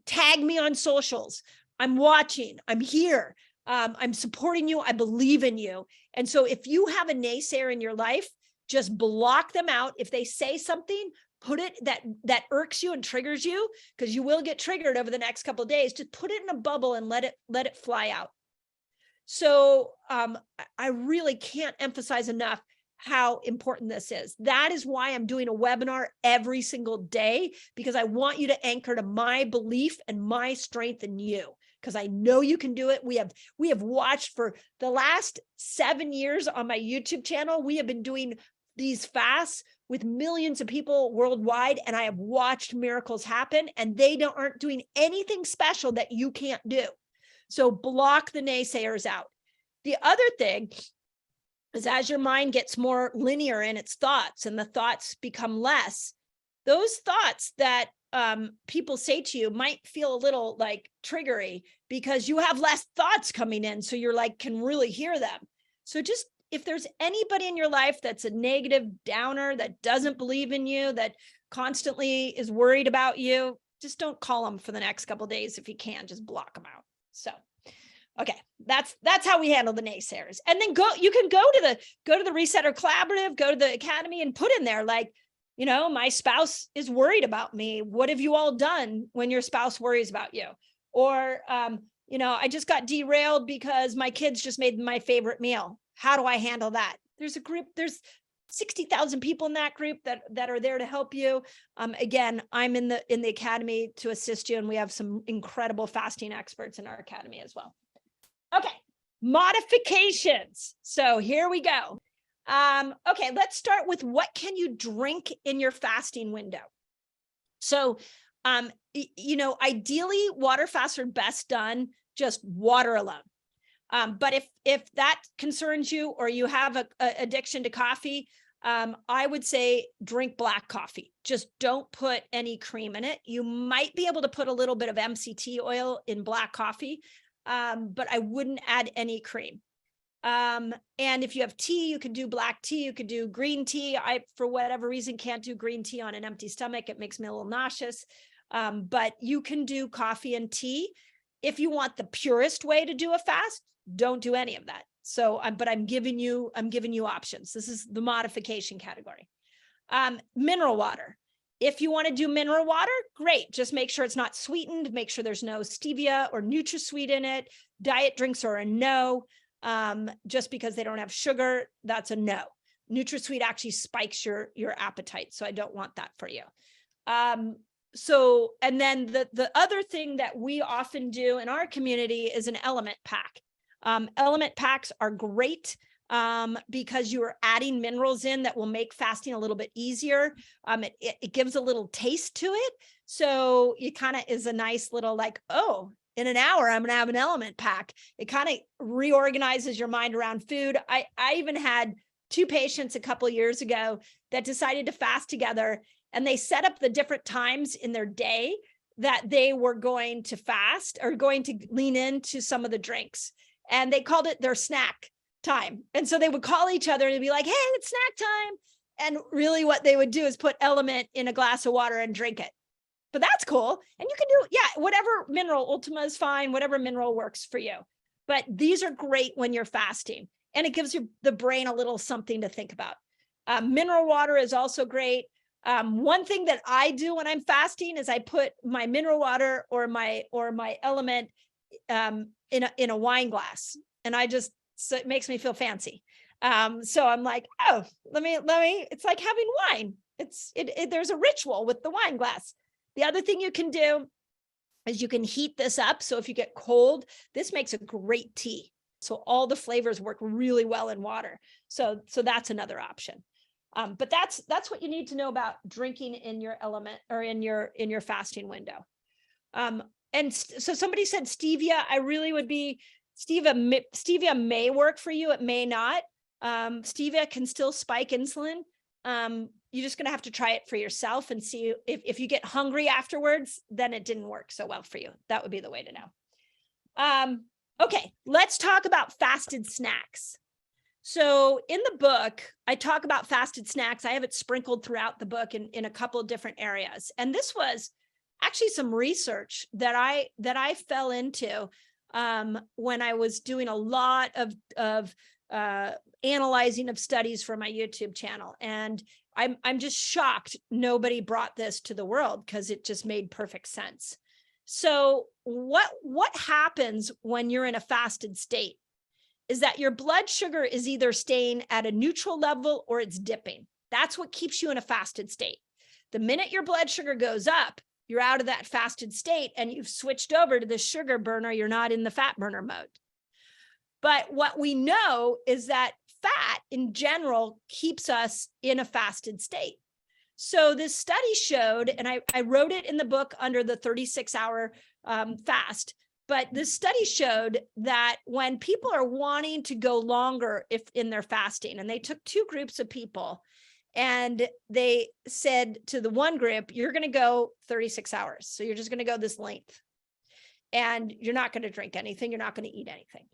tag me on socials, I'm watching, I'm here, I'm supporting you, I believe in you. And so if you have a naysayer in your life, just block them out. If they say something, put it that irks you and triggers you, because you will get triggered over the next couple of days, just put it in a bubble and let it fly out. So I really can't emphasize enough how important this is. That is why I'm doing a webinar every single day, because I want you to anchor to my belief and my strength in you, because I know you can do it. We have watched for the last 7 years on my YouTube channel. We have been doing these fasts with millions of people worldwide, and I have watched miracles happen, and they aren't doing anything special that you can't do. So block the naysayers out. The other thing is, as your mind gets more linear in its thoughts and the thoughts become less, those thoughts that people say to you might feel a little like triggery because you have less thoughts coming in. So you're like, can really hear them. So just, if there's anybody in your life that's a negative downer, that doesn't believe in you, that constantly is worried about you, just don't call them for the next couple of days. If you can, just block them out. So, okay, that's how we handle the naysayers. And then you can go to the Resetter Collaborative, go to the Academy and put in there, like, you know, my spouse is worried about me. What have you all done when your spouse worries about you? Or, you know, I just got derailed because my kids just made my favorite meal. How do I handle that? There's a group, there's 60,000 people in that group that are there to help you. Again, I'm in the Academy to assist you, and we have some incredible fasting experts in our Academy as well. Okay, modifications. So here we go. Okay, let's start with, what can you drink in your fasting window? So, you know, ideally water fasts are best done just water alone. But if that concerns you, or you have a addiction to coffee, I would say drink black coffee. Just don't put any cream in it. You might be able to put a little bit of MCT oil in black coffee, but I wouldn't add any cream. And if you have tea, you could do black tea, you could do green tea. I, for whatever reason, can't do green tea on an empty stomach. It makes me a little nauseous. But you can do coffee and tea. If you want the purest way to do a fast, don't do any of that. So, but I'm giving you options. This is the modification category. Mineral water. If you want to do mineral water, great. Just make sure it's not sweetened. Make sure there's no stevia or NutraSweet in it. Diet drinks are a no. Just because they don't have sugar, that's a no. NutraSweet actually spikes your appetite, so I don't want that for you. So, and then the other thing that we often do in our community is an element pack. Element packs are great because you are adding minerals in that will make fasting a little bit easier. It gives a little taste to it. So it kind of is a nice little like, oh, in an hour, I'm going to have an element pack. It kind of reorganizes your mind around food. I even had 2 patients a couple of years ago that decided to fast together, and they set up the different times in their day that they were going to fast or going to lean into some of the drinks. And they called it their snack time. And so they would call each other and be like, hey, it's snack time. And really what they would do is put element in a glass of water and drink it. But that's cool. And you can do, yeah, whatever mineral, Ultima is fine, whatever mineral works for you. But these are great when you're fasting, and it gives the brain a little something to think about. Mineral water is also great. One thing that I do when I'm fasting is I put my mineral water or my element in a wine glass, and so it makes me feel fancy. So I'm like, oh, let me, it's like having wine. There's a ritual with the wine glass. The other thing you can do is you can heat this up. So if you get cold, this makes a great tea. So all the flavors work really well in water. So that's another option. But that's what you need to know about drinking in your element or in your fasting window. And so somebody said stevia. I really would be, stevia may work for you. It may not. Stevia can still spike insulin. You're just going to have to try it for yourself and see if you get hungry afterwards, then it didn't work so well for you. That would be the way to know. Okay, let's talk about fasted snacks. So in the book, I talk about fasted snacks. I have it sprinkled throughout the book in a couple of different areas. And this was actually some research that I fell into when I was doing a lot of analyzing of studies for my YouTube channel. And I'm just shocked nobody brought this to the world, because it just made perfect sense. So what happens when you're in a fasted state is that your blood sugar is either staying at a neutral level or it's dipping. That's what keeps you in a fasted state. The minute your blood sugar goes up, you're out of that fasted state and you've switched over to the sugar burner. You're not in the fat burner mode. But what we know is that fat in general keeps us in a fasted state. So this study showed, and I wrote it in the book under the 36-hour fast, but this study showed that when people are wanting to go longer if in their fasting, and they took two groups of people, and they said to the one group, you're going to go 36 hours. So you're just going to go this length, and you're not going to drink anything. You're not going to eat anything.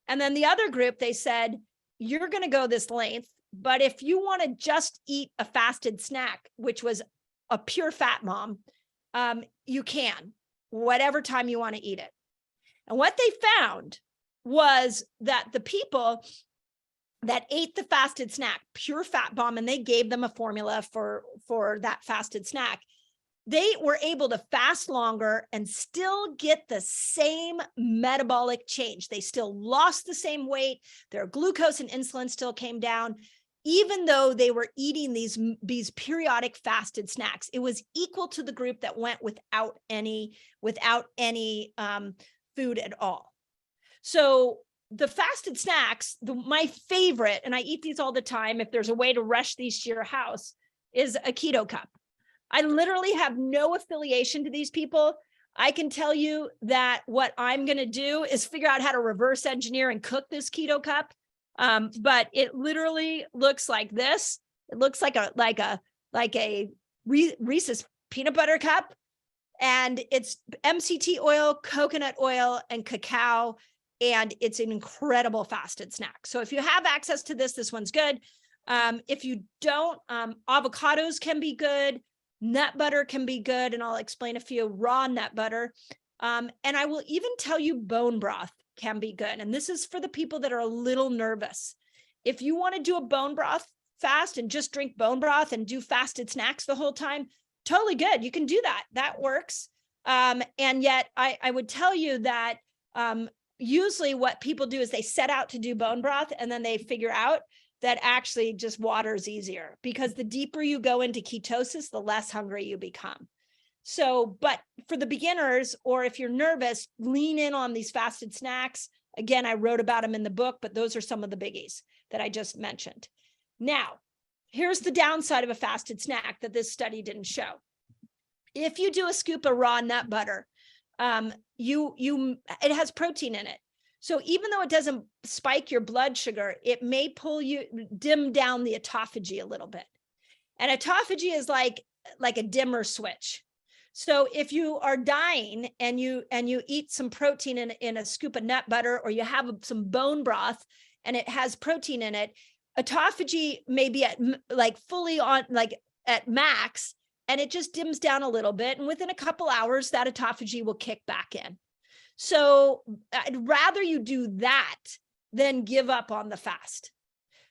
And then the other group, they said, you're going to go this length, but if you want to just eat a fasted snack, which was a pure fat bomb, you can, whatever time you want to eat it. And what they found was that the people that ate the fasted snack, pure fat bomb, and they gave them a formula for that fasted snack, they were able to fast longer and still get the same metabolic change. They still lost the same weight. Their glucose and insulin still came down, even though they were eating these periodic fasted snacks. It was equal to the group that went without any food at all. So the fasted snacks, my favorite, and I eat these all the time, if there's a way to rush these to your house, is a keto cup. I literally have no affiliation to these people. I can tell you that what I'm going to do is figure out how to reverse engineer and cook this keto cup. But it literally looks like this. It looks like a Reese's peanut butter cup, and it's MCT oil, coconut oil, and cacao. And it's an incredible fasted snack. So if you have access to this one's good. If you don't, avocados can be good. Nut butter can be good. And I'll explain a few. Raw nut butter. And I will even tell you bone broth can be good. And this is for the people that are a little nervous. If you want to do a bone broth fast and just drink bone broth and do fasted snacks the whole time, totally good. You can do that. That works. And yet I would tell you that usually what people do is they set out to do bone broth, and then they figure out that actually just water is easier, because the deeper you go into ketosis, the less hungry you become. So, but for the beginners, or if you're nervous, lean in on these fasted snacks. Again, I wrote about them in the book, but those are some of the biggies that I just mentioned. Now, here's the downside of a fasted snack that this study didn't show. If you do a scoop of raw nut butter, it has protein in it. So even though it doesn't spike your blood sugar, it may dim down the autophagy a little bit. And autophagy is like a dimmer switch. So if you are dying and you eat some protein in a scoop of nut butter, or you have some bone broth and it has protein in it, autophagy may be at fully on, at max, and it just dims down a little bit. And within a couple hours, that autophagy will kick back in. So I'd rather you do that than give up on the fast.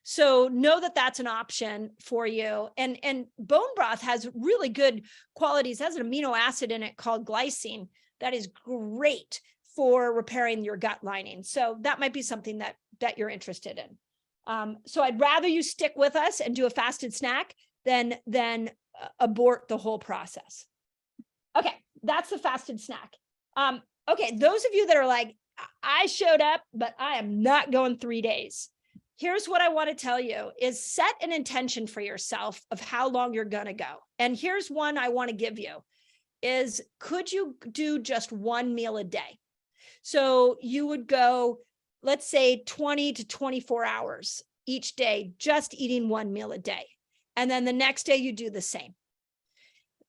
So know that that's an option for you. And bone broth has really good qualities. It has an amino acid in it called glycine that is great for repairing your gut lining. So that might be something that you're interested in. So I'd rather you stick with us and do a fasted snack than abort the whole process. Okay, that's the fasted snack. Okay, those of you that are like, I showed up, but I am not going 3 days. Here's what I want to tell you is set an intention for yourself of how long you're going to go. And here's one I want to give you is, could you do just one meal a day? So you would go, let's say 20 to 24 hours each day, just eating one meal a day. And then the next day you do the same.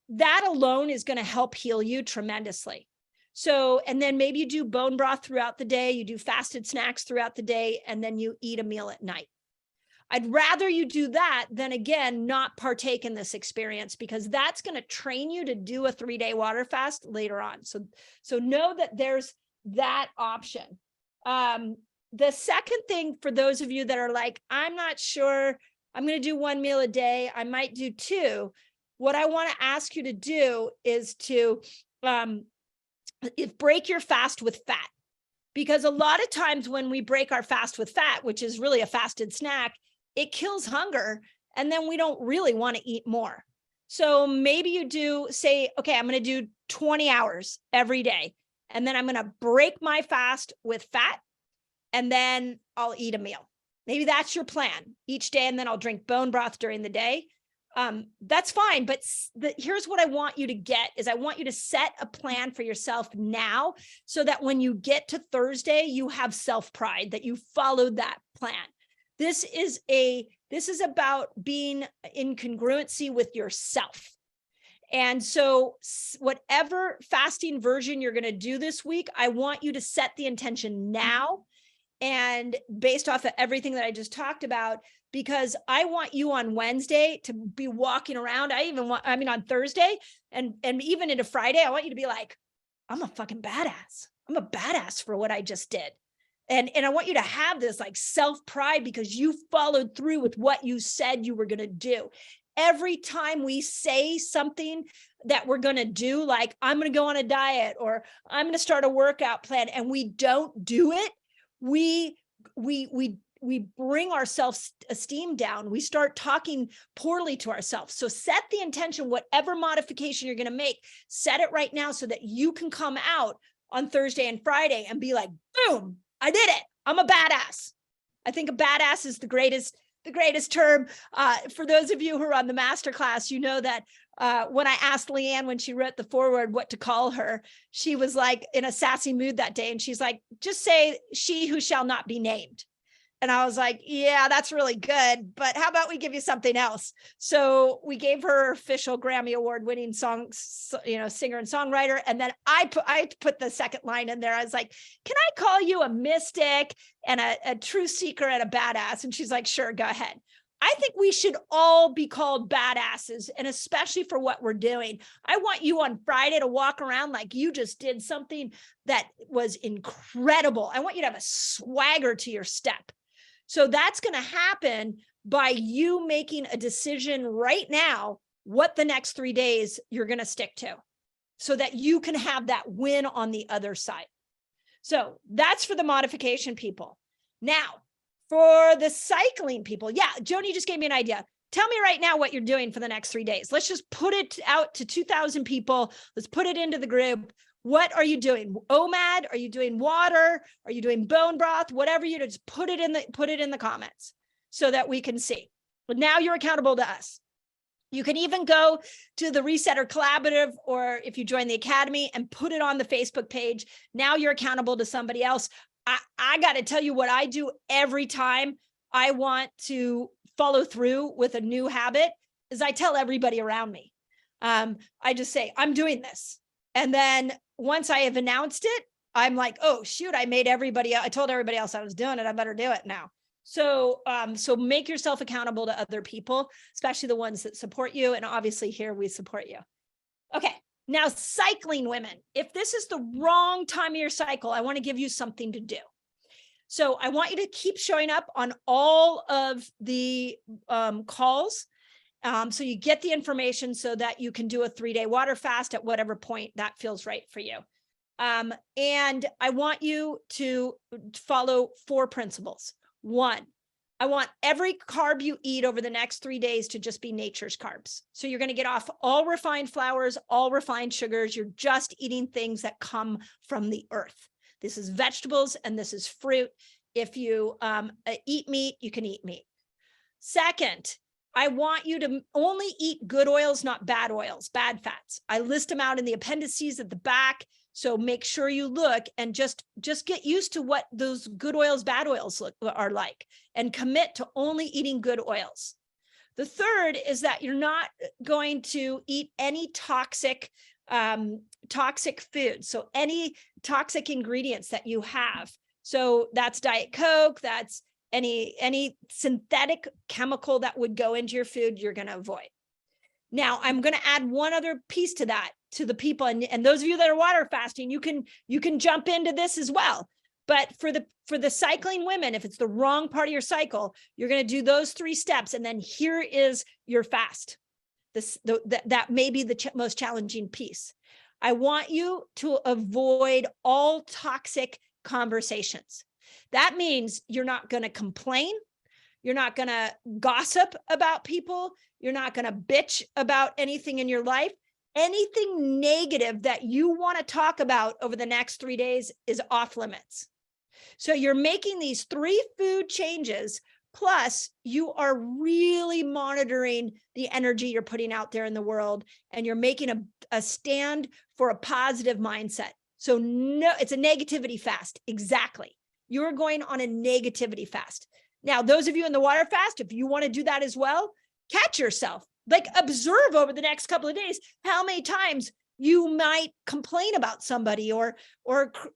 That alone is going to help heal you tremendously. So, and then maybe you do bone broth throughout the day, you do fasted snacks throughout the day, and then you eat a meal at night. I'd rather you do that than, again, not partake in this experience, because that's going to train you to do a 3-day water fast later on. So know that there's that option. The second thing, for those of you that are like, I'm not sure, I'm going to do 1 meal a day, I might do 2. What I want to ask you to do is to break your fast with fat. Because a lot of times when we break our fast with fat, which is really a fasted snack, it kills hunger, and then we don't really want to eat more. So maybe you do say, okay, I'm going to do 20 hours every day, and then I'm going to break my fast with fat, and then I'll eat a meal. Maybe that's your plan each day, and then I'll drink bone broth during the day. That's fine. But here's what I want you to get is I want you to set a plan for yourself now, so that when you get to Thursday, you have self-pride that you followed that plan. This is about being in congruency with yourself. And so whatever fasting version you're going to do this week, I want you to set the intention now, and based off of everything that I just talked about, because I want you on Wednesday to be walking around. On Thursday and even into Friday, I want you to be like, I'm a fucking badass. I'm a badass for what I just did. And I want you to have this like self-pride because you followed through with what you said you were going to do. Every time we say something that we're going to do, like I'm going to go on a diet or I'm going to start a workout plan, and we don't do it, we bring our self-esteem down. We start talking poorly to ourselves. So set the intention, whatever modification you're going to make, set it right now so that you can come out on Thursday and Friday and be like, boom, I did it. I'm a badass. I think a badass is the greatest term. For those of you who are on the masterclass, you know that when I asked Leanne when she wrote the foreword what to call her, she was like in a sassy mood that day. And she's like, just say she who shall not be named. And I was like, yeah, that's really good, but how about we give you something else? So we gave her official Grammy Award winning singer and songwriter. And then I put the second line in there. I was like, can I call you a mystic and a truth seeker and a badass? And she's like, sure, go ahead. I think we should all be called badasses, and especially for what we're doing. I want you on Friday to walk around like you just did something that was incredible. I want you to have a swagger to your step. So that's going to happen by you making a decision right now what the next 3 days you're going to stick to, so that you can have that win on the other side. So that's for the modification people. Now, for the cycling people, yeah, Joni just gave me an idea. Tell me right now what you're doing for the next 3 days. Let's just put it out to 2,000 people. Let's put it into the group. What are you doing? OMAD? Are you doing water? Are you doing bone broth? Whatever you do, just put it in the comments so that we can see. But now you're accountable to us. You can even go to the Resetter Collaborative, or if you join the Academy, and put it on the Facebook page. Now you're accountable to somebody else. I got to tell you what I do every time I want to follow through with a new habit is I tell everybody around me. I just say, I'm doing this. And then once I have announced it, I'm like, oh, shoot, I told everybody else I was doing it. I better do it now. So make yourself accountable to other people, especially the ones that support you. And obviously here we support you. Okay. Now, cycling women, if this is the wrong time of your cycle, I want to give you something to do. So I want you to keep showing up on all of the calls. So you get the information so that you can do a 3-day water fast at whatever point that feels right for you. And I want you to follow 4 principles. 1, I want every carb you eat over the next 3 days to just be nature's carbs. So you're going to get off all refined flours, all refined sugars. You're just eating things that come from the earth. This is vegetables and this is fruit. If you eat meat, you can eat meat. Second, I want you to only eat good oils, not bad oils, bad fats. I list them out in the appendices at the back. So make sure you look and just get used to what those good oils, bad oils are like, and commit to only eating good oils. The third is that you're not going to eat any toxic food. So any toxic ingredients that you have. So that's Diet Coke, that's any synthetic chemical that would go into your food, you're going to avoid. Now, I'm going to add one other piece to that, to the people, and those of you that are water fasting, you can jump into this as well. But for the cycling women, if it's the wrong part of your cycle, you're going to do those 3 steps, and then here is your fast. That may be the most challenging piece. I want you to avoid all toxic conversations. That means you're not going to complain. You're not going to gossip about people. You're not going to bitch about anything in your life. Anything negative that you want to talk about over the next 3 days is off limits. So you're making these 3 food changes, plus you are really monitoring the energy you're putting out there in the world, and you're making a stand for a positive mindset. So no, it's a negativity fast. Exactly. You're going on a negativity fast. Now, those of you in the water fast, if you want to do that as well, catch yourself, like observe over the next couple of days how many times you might complain about somebody or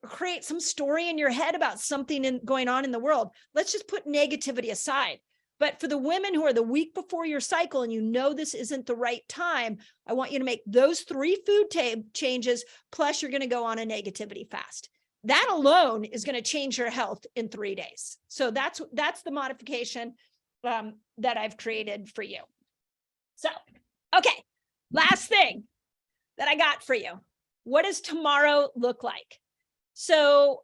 create some story in your head about something going on in the world. Let's just put negativity aside. But for the women who are the week before your cycle and you know this isn't the right time, I want you to make those 3 food changes, plus you're going to go on a negativity fast. That alone is going to change your health in 3 days. So that's the modification that I've created for you. So, okay, last thing that I got for you. What does tomorrow look like? So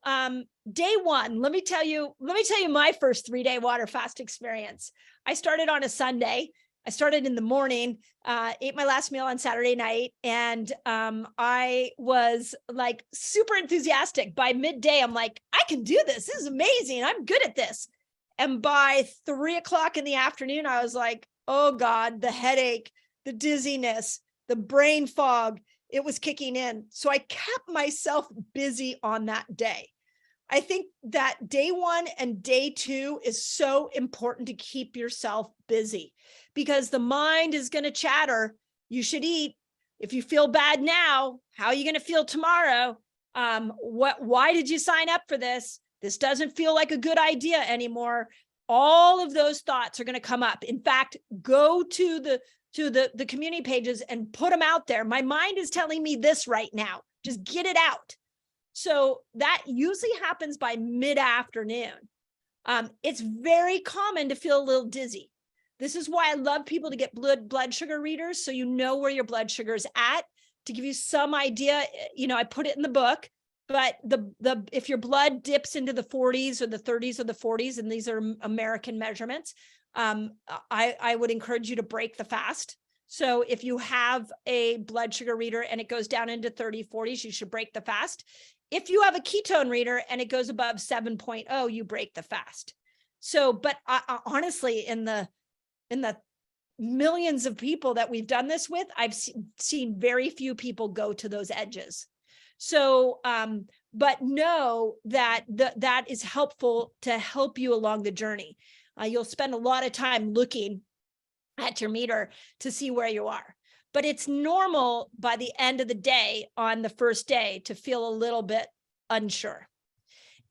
day 1, let me tell you my first 3-day water fast experience. I started on a Sunday. I started in the morning, ate my last meal on Saturday night, and I was like super enthusiastic. By midday, I'm like, I can do this. This is amazing. I'm good at this. And by 3 o'clock in the afternoon, I was like, oh God, the headache, the dizziness, the brain fog, it was kicking in. So I kept myself busy on that day. I think that day 1 and day 2 is so important to keep yourself busy, because the mind is going to chatter. You should eat. If you feel bad now, how are you going to feel tomorrow? Why did you sign up for this? This doesn't feel like a good idea anymore. All of those thoughts are going to come up. In fact, go to the community pages and put them out there. My mind is telling me this right now. Just get it out. So that usually happens by mid-afternoon. It's very common to feel a little dizzy. This is why I love people to get blood sugar readers, so you know where your blood sugar is at. To give you some idea, I put it in the book, but if your blood dips into the 40s or the 30s or the 40s, and these are American measurements, I would encourage you to break the fast. So if you have a blood sugar reader and it goes down into 30, 40s, you should break the fast. If you have a ketone reader and it goes above 7.0, you break the fast. So, but honestly, in the millions of people that we've done this with, I've seen very few people go to those edges. So, but know that that is helpful to help you along the journey. You'll spend a lot of time looking at your meter to see where you are. But it's normal by the end of the day on the first day to feel a little bit unsure.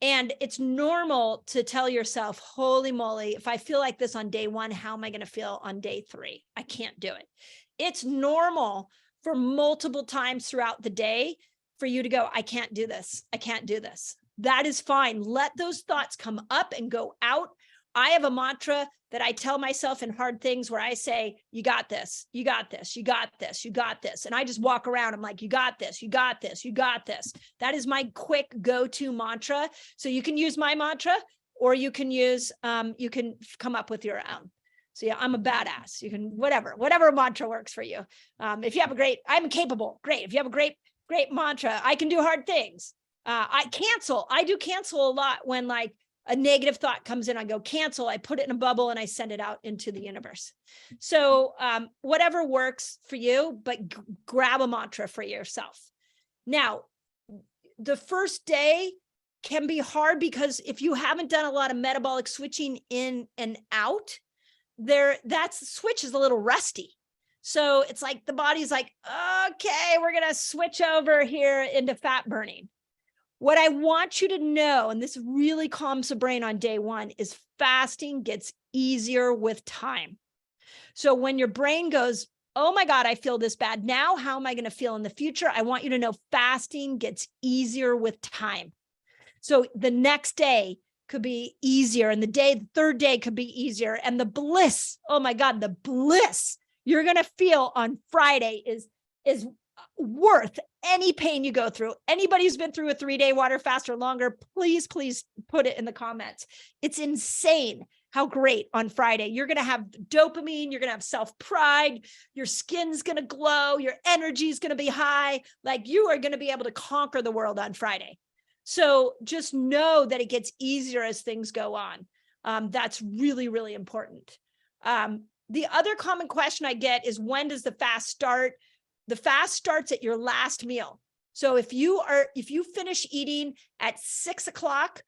And it's normal to tell yourself, holy moly, if I feel like this on day 1, how am I going to feel on day 3? I can't do it. It's normal for multiple times throughout the day for you to go, I can't do this. I can't do this. That is fine. Let those thoughts come up and go out. I have a mantra that I tell myself in hard things where I say, you got this, you got this, you got this, you got this. And I just walk around. I'm like, you got this, you got this, you got this. That is my quick go-to mantra. So you can use my mantra, or you can use, you can come up with your own. So yeah, I'm a badass. You can, whatever mantra works for you. If you have a great, I'm capable, great. If you have a great mantra, I can do hard things. I do cancel a lot when like a negative thought comes in, I go cancel, I put it in a bubble and I send it out into the universe. So whatever works for you, but grab a mantra for yourself. Now, the first day can be hard because if you haven't done a lot of metabolic switching in and out, that switch is a little rusty. So it's like the body's like, okay, we're going to switch over here into fat burning. What I want you to know, and this really calms the brain on day one, is fasting gets easier with time. So when your brain goes, oh my God, I feel this bad now, how am I going to feel in the future? I want you to know fasting gets easier with time. So the next day could be easier, and the third day could be easier. And the bliss, oh my God, the bliss you're going to feel on Friday is worth any pain you go through. Anybody who's been through a 3-day water fast or longer, please put it in the comments. It's insane how great on Friday. You're going to have dopamine, you're going to have self-pride, your skin's going to glow, your energy is going to be high. Like, you are going to be able to conquer the world on Friday. So just know that it gets easier as things go on. That's really, really important. The other common question I get is, when does the fast start? The fast starts at your last meal. So if you finish eating at 6 o'clock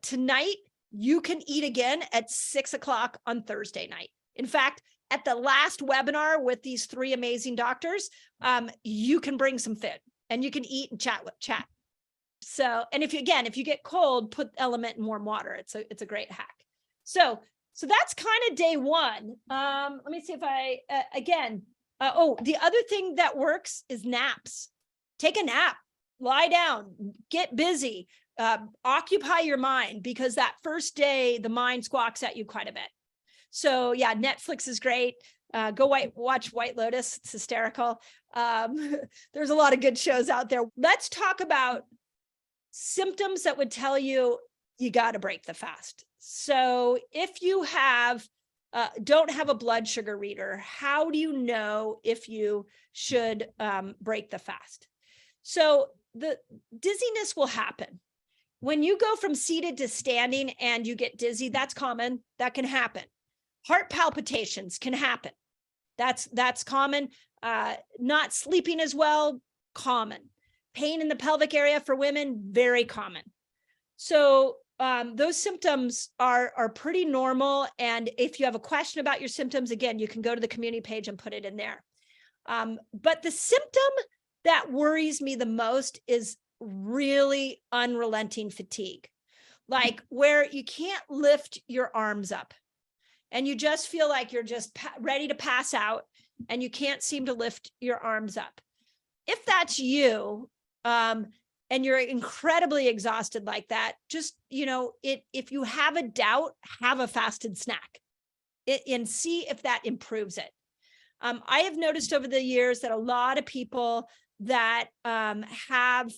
tonight, you can eat again at 6 o'clock on Thursday night. In fact, at the last webinar with these 3 amazing doctors, you can bring some food and you can eat and chat. So, and if you get cold, put element in warm water. It's a great hack. So that's kind of day one. Let me see if the other thing that works is naps. Take a nap, lie down, get busy, occupy your mind, because that first day, the mind squawks at you quite a bit. So yeah, Netflix is great. Go watch White Lotus. It's hysterical. There's a lot of good shows out there. Let's talk about symptoms that would tell you got to break the fast. So if you don't have a blood sugar reader, how do you know if you should break the fast? So the dizziness will happen. When you go from seated to standing and you get dizzy, that's common. That can happen. Heart palpitations can happen. That's common. Not sleeping as well, common. Pain in the pelvic area for women, very common. So those symptoms are pretty normal. And if you have a question about your symptoms, again, you can go to the community page and put it in there. But the symptom that worries me the most is really unrelenting fatigue, like where you can't lift your arms up and you just feel like you're just ready to pass out and you can't seem to lift your arms up. If that's you, and you're incredibly exhausted like that, just, if you have a doubt, have a fasted snack and see if that improves it. I have noticed over the years that a lot of people that have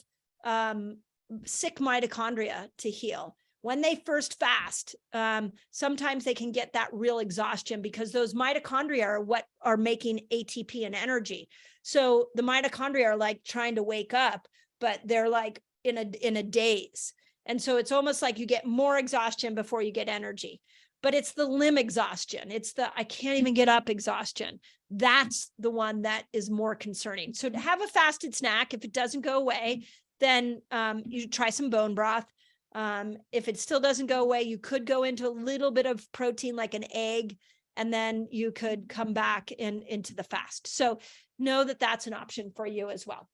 sick mitochondria to heal, when they first fast, sometimes they can get that real exhaustion because those mitochondria are what are making ATP and energy. So the mitochondria are like trying to wake up, but they're like in a daze. And so it's almost like you get more exhaustion before you get energy. But it's the limb exhaustion. It's the I can't even get up exhaustion. That's the one that is more concerning. So to have a fasted snack, if it doesn't go away, then you try some bone broth. If it still doesn't go away, you could go into a little bit of protein like an egg, and then you could come back into the fast. So know that that's an option for you as well.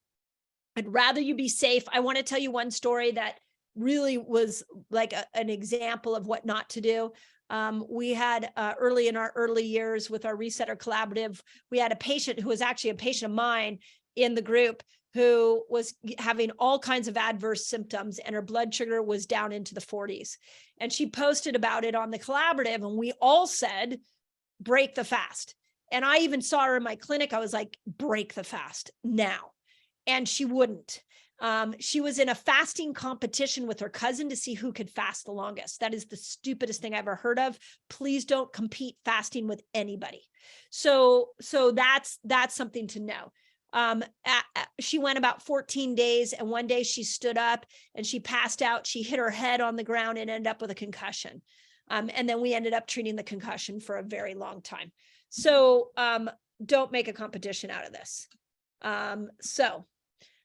I'd rather you be safe. I want to tell you one story that really was like an example of what not to do. We had early in our early years with our Resetter Collaborative, we had a patient who was actually a patient of mine in the group who was having all kinds of adverse symptoms, and her blood sugar was down into the 40s. And she posted about it on the collaborative, and we all said, break the fast. And I even saw her in my clinic. I was like, break the fast now. And she wouldn't. She was in a fasting competition with her cousin to see who could fast the longest. That is the stupidest thing I ever heard of. Please don't compete fasting with anybody. So that's something to know. She went about 14 days, and one day she stood up and she passed out. She hit her head on the ground and ended up with a concussion. And then we ended up treating the concussion for a very long time. So don't make a competition out of this.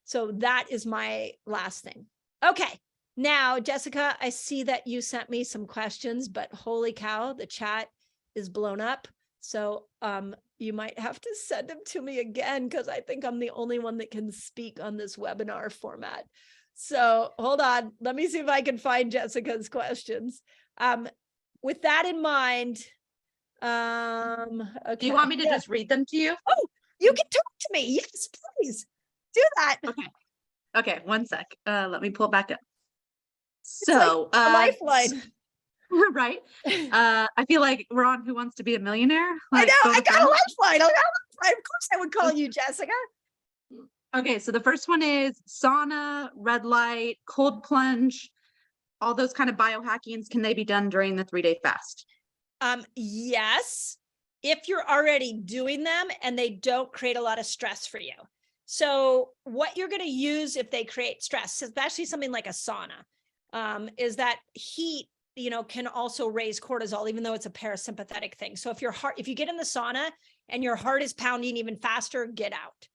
So that is my last thing. Okay. Now, Jessica, I see that you sent me some questions, but holy cow, the chat is blown up. So you might have to send them to me again, because I think I'm the only one that can speak on this webinar format. So hold on. Let me see if I can find Jessica's questions. With that in mind, okay. Do you want me to just read them to you? Oh, you can talk to me. Yes, please do that. Okay. Okay, one sec. Let me pull it back up. It's like So, a lifeline. right. I feel like we're on Who Wants to Be a Millionaire? I Like, know. phone I a got a friend? lifeline. Of course, I would call you, Jessica. Okay, so the first one is sauna, red light, cold plunge, all those kind of biohackings. Can they be done during the 3-day fast? Yes, if you're already doing them and they don't create a lot of stress for you. So what you're going to use if they create stress, especially something like a sauna, is that heat, can also raise cortisol, even though it's a parasympathetic thing. So if you get in the sauna and your heart is pounding even faster, get out.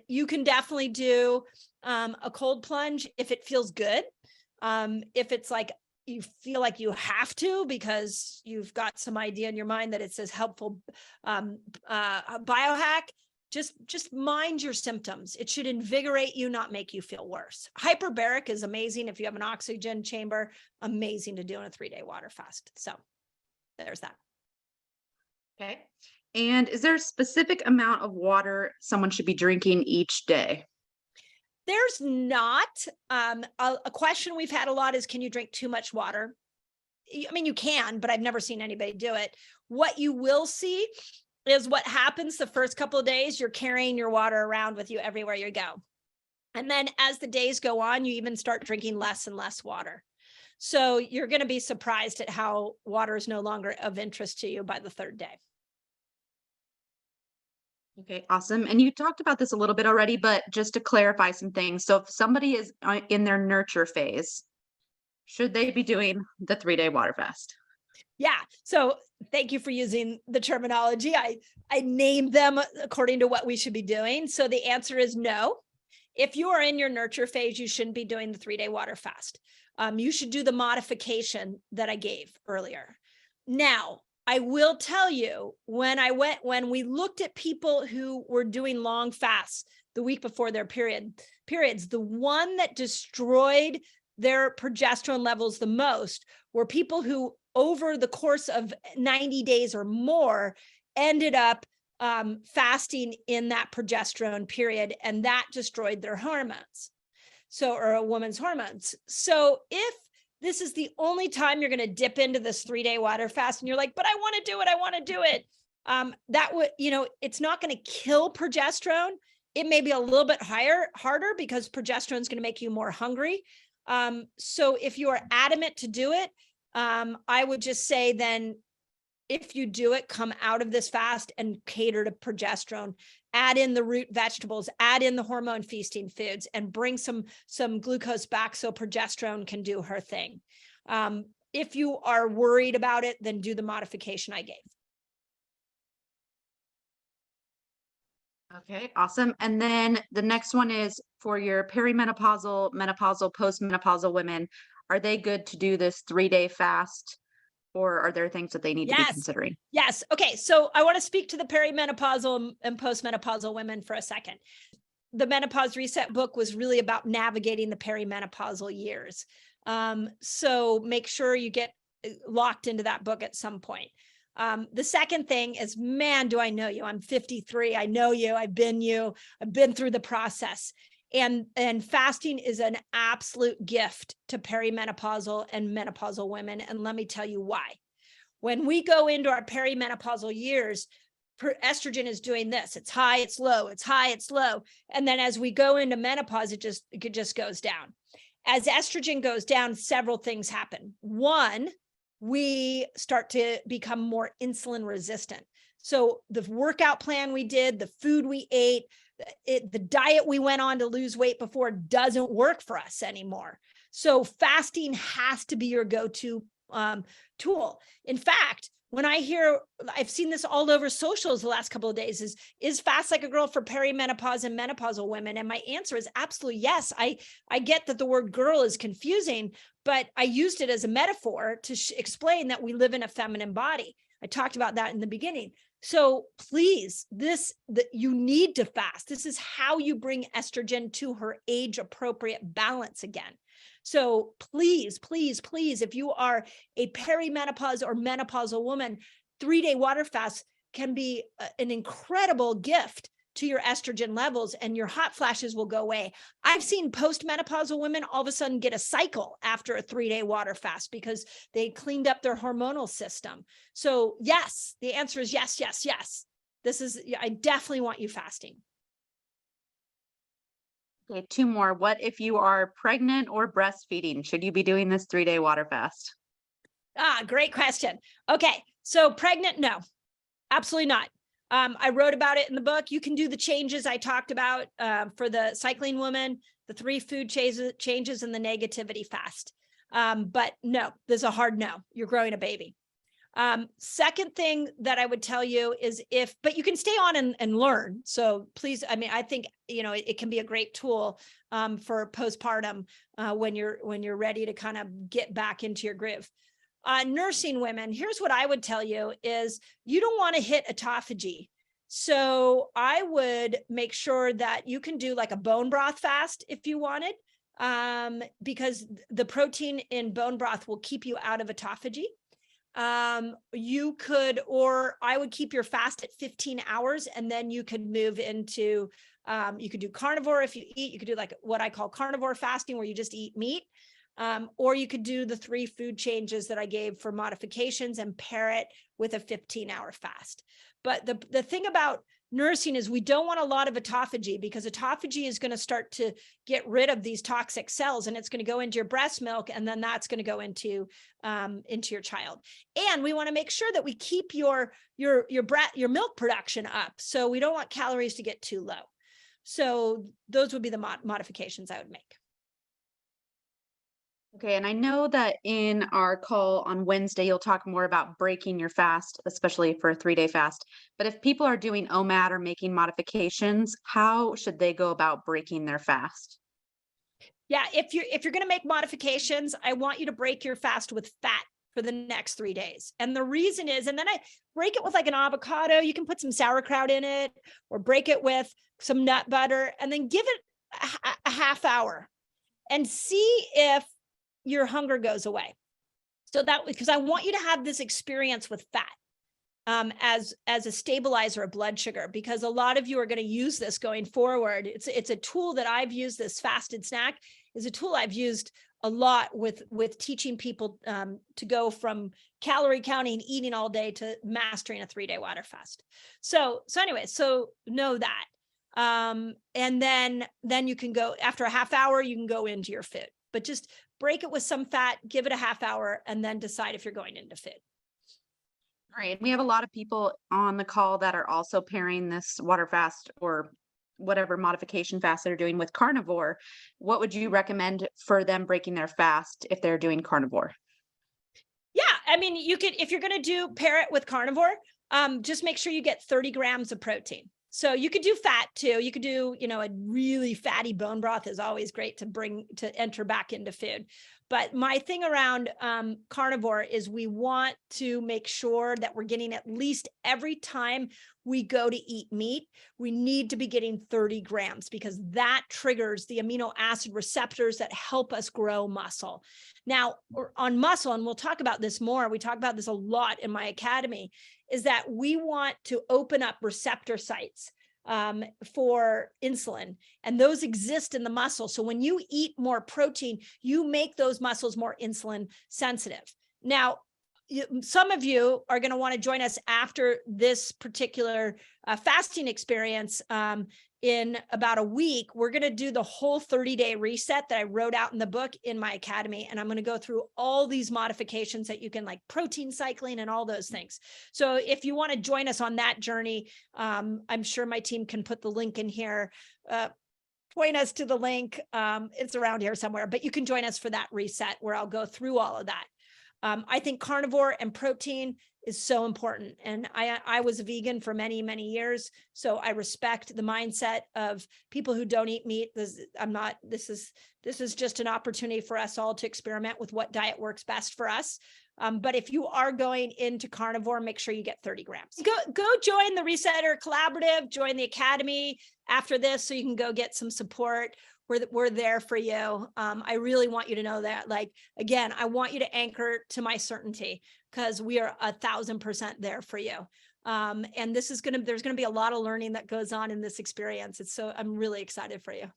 You can definitely do a cold plunge if it feels good. If it's like you feel like you have to because you've got some idea in your mind that it says helpful biohack, just mind your symptoms. It should invigorate you, not make you feel worse. Hyperbaric is amazing if you have an oxygen chamber, amazing to do in a 3-day water fast. So there's that. Okay. And is there a specific amount of water someone should be drinking each day? There's not. A question we've had a lot is, can you drink too much water? I mean, you can, but I've never seen anybody do it. What you will see is what happens the first couple of days, you're carrying your water around with you everywhere you go. And then as the days go on, you even start drinking less and less water. So you're going to be surprised at how water is no longer of interest to you by the 3rd day. Okay, awesome. And you talked about this a little bit already, but just to clarify some things. So if somebody is in their nurture phase, should they be doing the 3-day water fast? Yeah. So thank you for using the terminology. I named them according to what we should be doing. So the answer is no. If you are in your nurture phase, you shouldn't be doing the 3-day water fast. You should do the modification that I gave earlier. Now, I will tell you, when we looked at people who were doing long fasts the week before their periods, the one that destroyed their progesterone levels the most were people who over the course of 90 days or more ended up fasting in that progesterone period, and that destroyed their hormones. Or a woman's hormones. So if this is the only time you're going to dip into this 3-day water fast and you're like, but I want to do it. That would, it's not going to kill progesterone. It may be a little bit harder because progesterone is going to make you more hungry. So if you are adamant to do it, I would just say then if you do it, come out of this fast and cater to progesterone, add in the root vegetables, add in the hormone feasting foods, and bring some glucose back so progesterone can do her thing. If you are worried about it, then do the modification I gave. Okay, awesome. And then the next one is for your perimenopausal, menopausal, postmenopausal women. Are they good to do this 3-day fast? Or are there things that they need to be considering? Yes. Okay. So I want to speak to the perimenopausal and postmenopausal women for a second. The Menopause Reset book was really about navigating the perimenopausal years. So make sure you get locked into that book at some point. The second thing is, man, do I know you? I'm 53. I know you. I've been through the process. And fasting is an absolute gift to perimenopausal and menopausal women. And let me tell you why. When we go into our perimenopausal years, estrogen is doing this. It's high, it's low, it's high, it's low. And then as we go into menopause, it just goes down. As estrogen goes down, several things happen. One, we start to become more insulin resistant. So the workout plan we did, the food we ate, the diet we went on to lose weight before doesn't work for us anymore. So fasting has to be your go-to tool. In fact, when I've seen this all over socials the last couple of days, is Fast Like a Girl for perimenopause and menopausal women? And my answer is absolutely yes. I get that the word girl is confusing, but I used it as a metaphor to explain that we live in a feminine body. I talked about that in the beginning. So please, you need to fast. This is how you bring estrogen to her age appropriate balance again. So please, please, please, if you are a perimenopause or menopausal woman, 3-day water fast can be an incredible gift to your estrogen levels, and your hot flashes will go away. I've seen postmenopausal women all of a sudden get a cycle after a 3-day water fast because they cleaned up their hormonal system. So yes, the answer is yes, yes, yes. I definitely want you fasting. Okay, 2 more. What if you are pregnant or breastfeeding? Should you be doing this 3-day water fast? Great question. Okay, so pregnant, no, absolutely not. I wrote about it in the book. You can do the changes I talked about for the cycling woman, the 3 food changes and the negativity fast. But no, there's a hard no. You're growing a baby. Second thing that I would tell you is but you can stay on and learn. So please, I mean, I think, it can be a great tool for postpartum when you're ready to kind of get back into your groove. Nursing women, here's what I would tell you is you don't want to hit autophagy. So I would make sure that you can do like a bone broth fast if you wanted, because the protein in bone broth will keep you out of autophagy. You could, or I would keep your fast at 15 hours and then you could move into, you could do carnivore if you eat, you could do like what I call carnivore fasting where you just eat meat. Or you could do the 3 food changes that I gave for modifications and pair it with a 15-hour fast. But the thing about nursing is we don't want a lot of autophagy because autophagy is going to start to get rid of these toxic cells and it's going to go into your breast milk and then that's going to go into your child. And we want to make sure that we keep your milk production up. So we don't want calories to get too low. So those would be the modifications I would make. Okay, and I know that in our call on Wednesday, you'll talk more about breaking your fast, especially for a 3-day fast. But if people are doing OMAD or making modifications, how should they go about breaking their fast? Yeah, if you're going to make modifications, I want you to break your fast with fat for the next 3 days. And the reason is, and then I break it with like an avocado. You can put some sauerkraut in it or break it with some nut butter and then give it a half hour and see if your hunger goes away. So that, because I want you to have this experience with fat as a stabilizer of blood sugar, because a lot of you are going to use this going forward. It's a tool that I've used. This fasted snack is a tool I've used a lot with teaching people to go from calorie counting, eating all day to mastering a 3-day water fast. So anyway, so know that. And then you can go after a half hour, you can go into your food, but just break it with some fat, give it a half hour, and then decide if you're going into food. All right. We have a lot of people on the call that are also pairing this water fast or whatever modification fast they're doing with carnivore. What would you recommend for them breaking their fast if they're doing carnivore? Yeah, I mean, you could, if you're going to pair it with carnivore, just make sure you get 30 grams of protein. So you could do fat too. You could do, a really fatty bone broth is always great to enter back into food. But my thing around carnivore is we want to make sure that we're getting at least every time we go to eat meat, we need to be getting 30 grams because that triggers the amino acid receptors that help us grow muscle. Now, on muscle, and we'll talk about this more, we talk about this a lot in my academy, is that we want to open up receptor sites for insulin, and those exist in the muscle. So when you eat more protein, you make those muscles more insulin sensitive. Now, some of you are going to want to join us after this particular fasting experience. In about a week, we're going to do the whole 30-day reset that I wrote out in the book in my academy. And I'm going to go through all these modifications that you can, like protein cycling and all those things. So if you want to join us on that journey, I'm sure my team can put the link in here. Point us to the link. It's around here somewhere, but you can join us for that reset where I'll go through all of that. I think carnivore and protein is so important. And I was a vegan for many, many years. So I respect the mindset of people who don't eat meat. This is just an opportunity for us all to experiment with what diet works best for us. But if you are going into carnivore, make sure you get 30 grams. Go join the Resetter Collaborative, join the Academy after this so you can go get some support. We're there for you. I really want you to know that. Like, again, I want you to anchor to my certainty, because we are 1,000% there for you. And there's going to be a lot of learning that goes on in this experience. I'm really excited for you.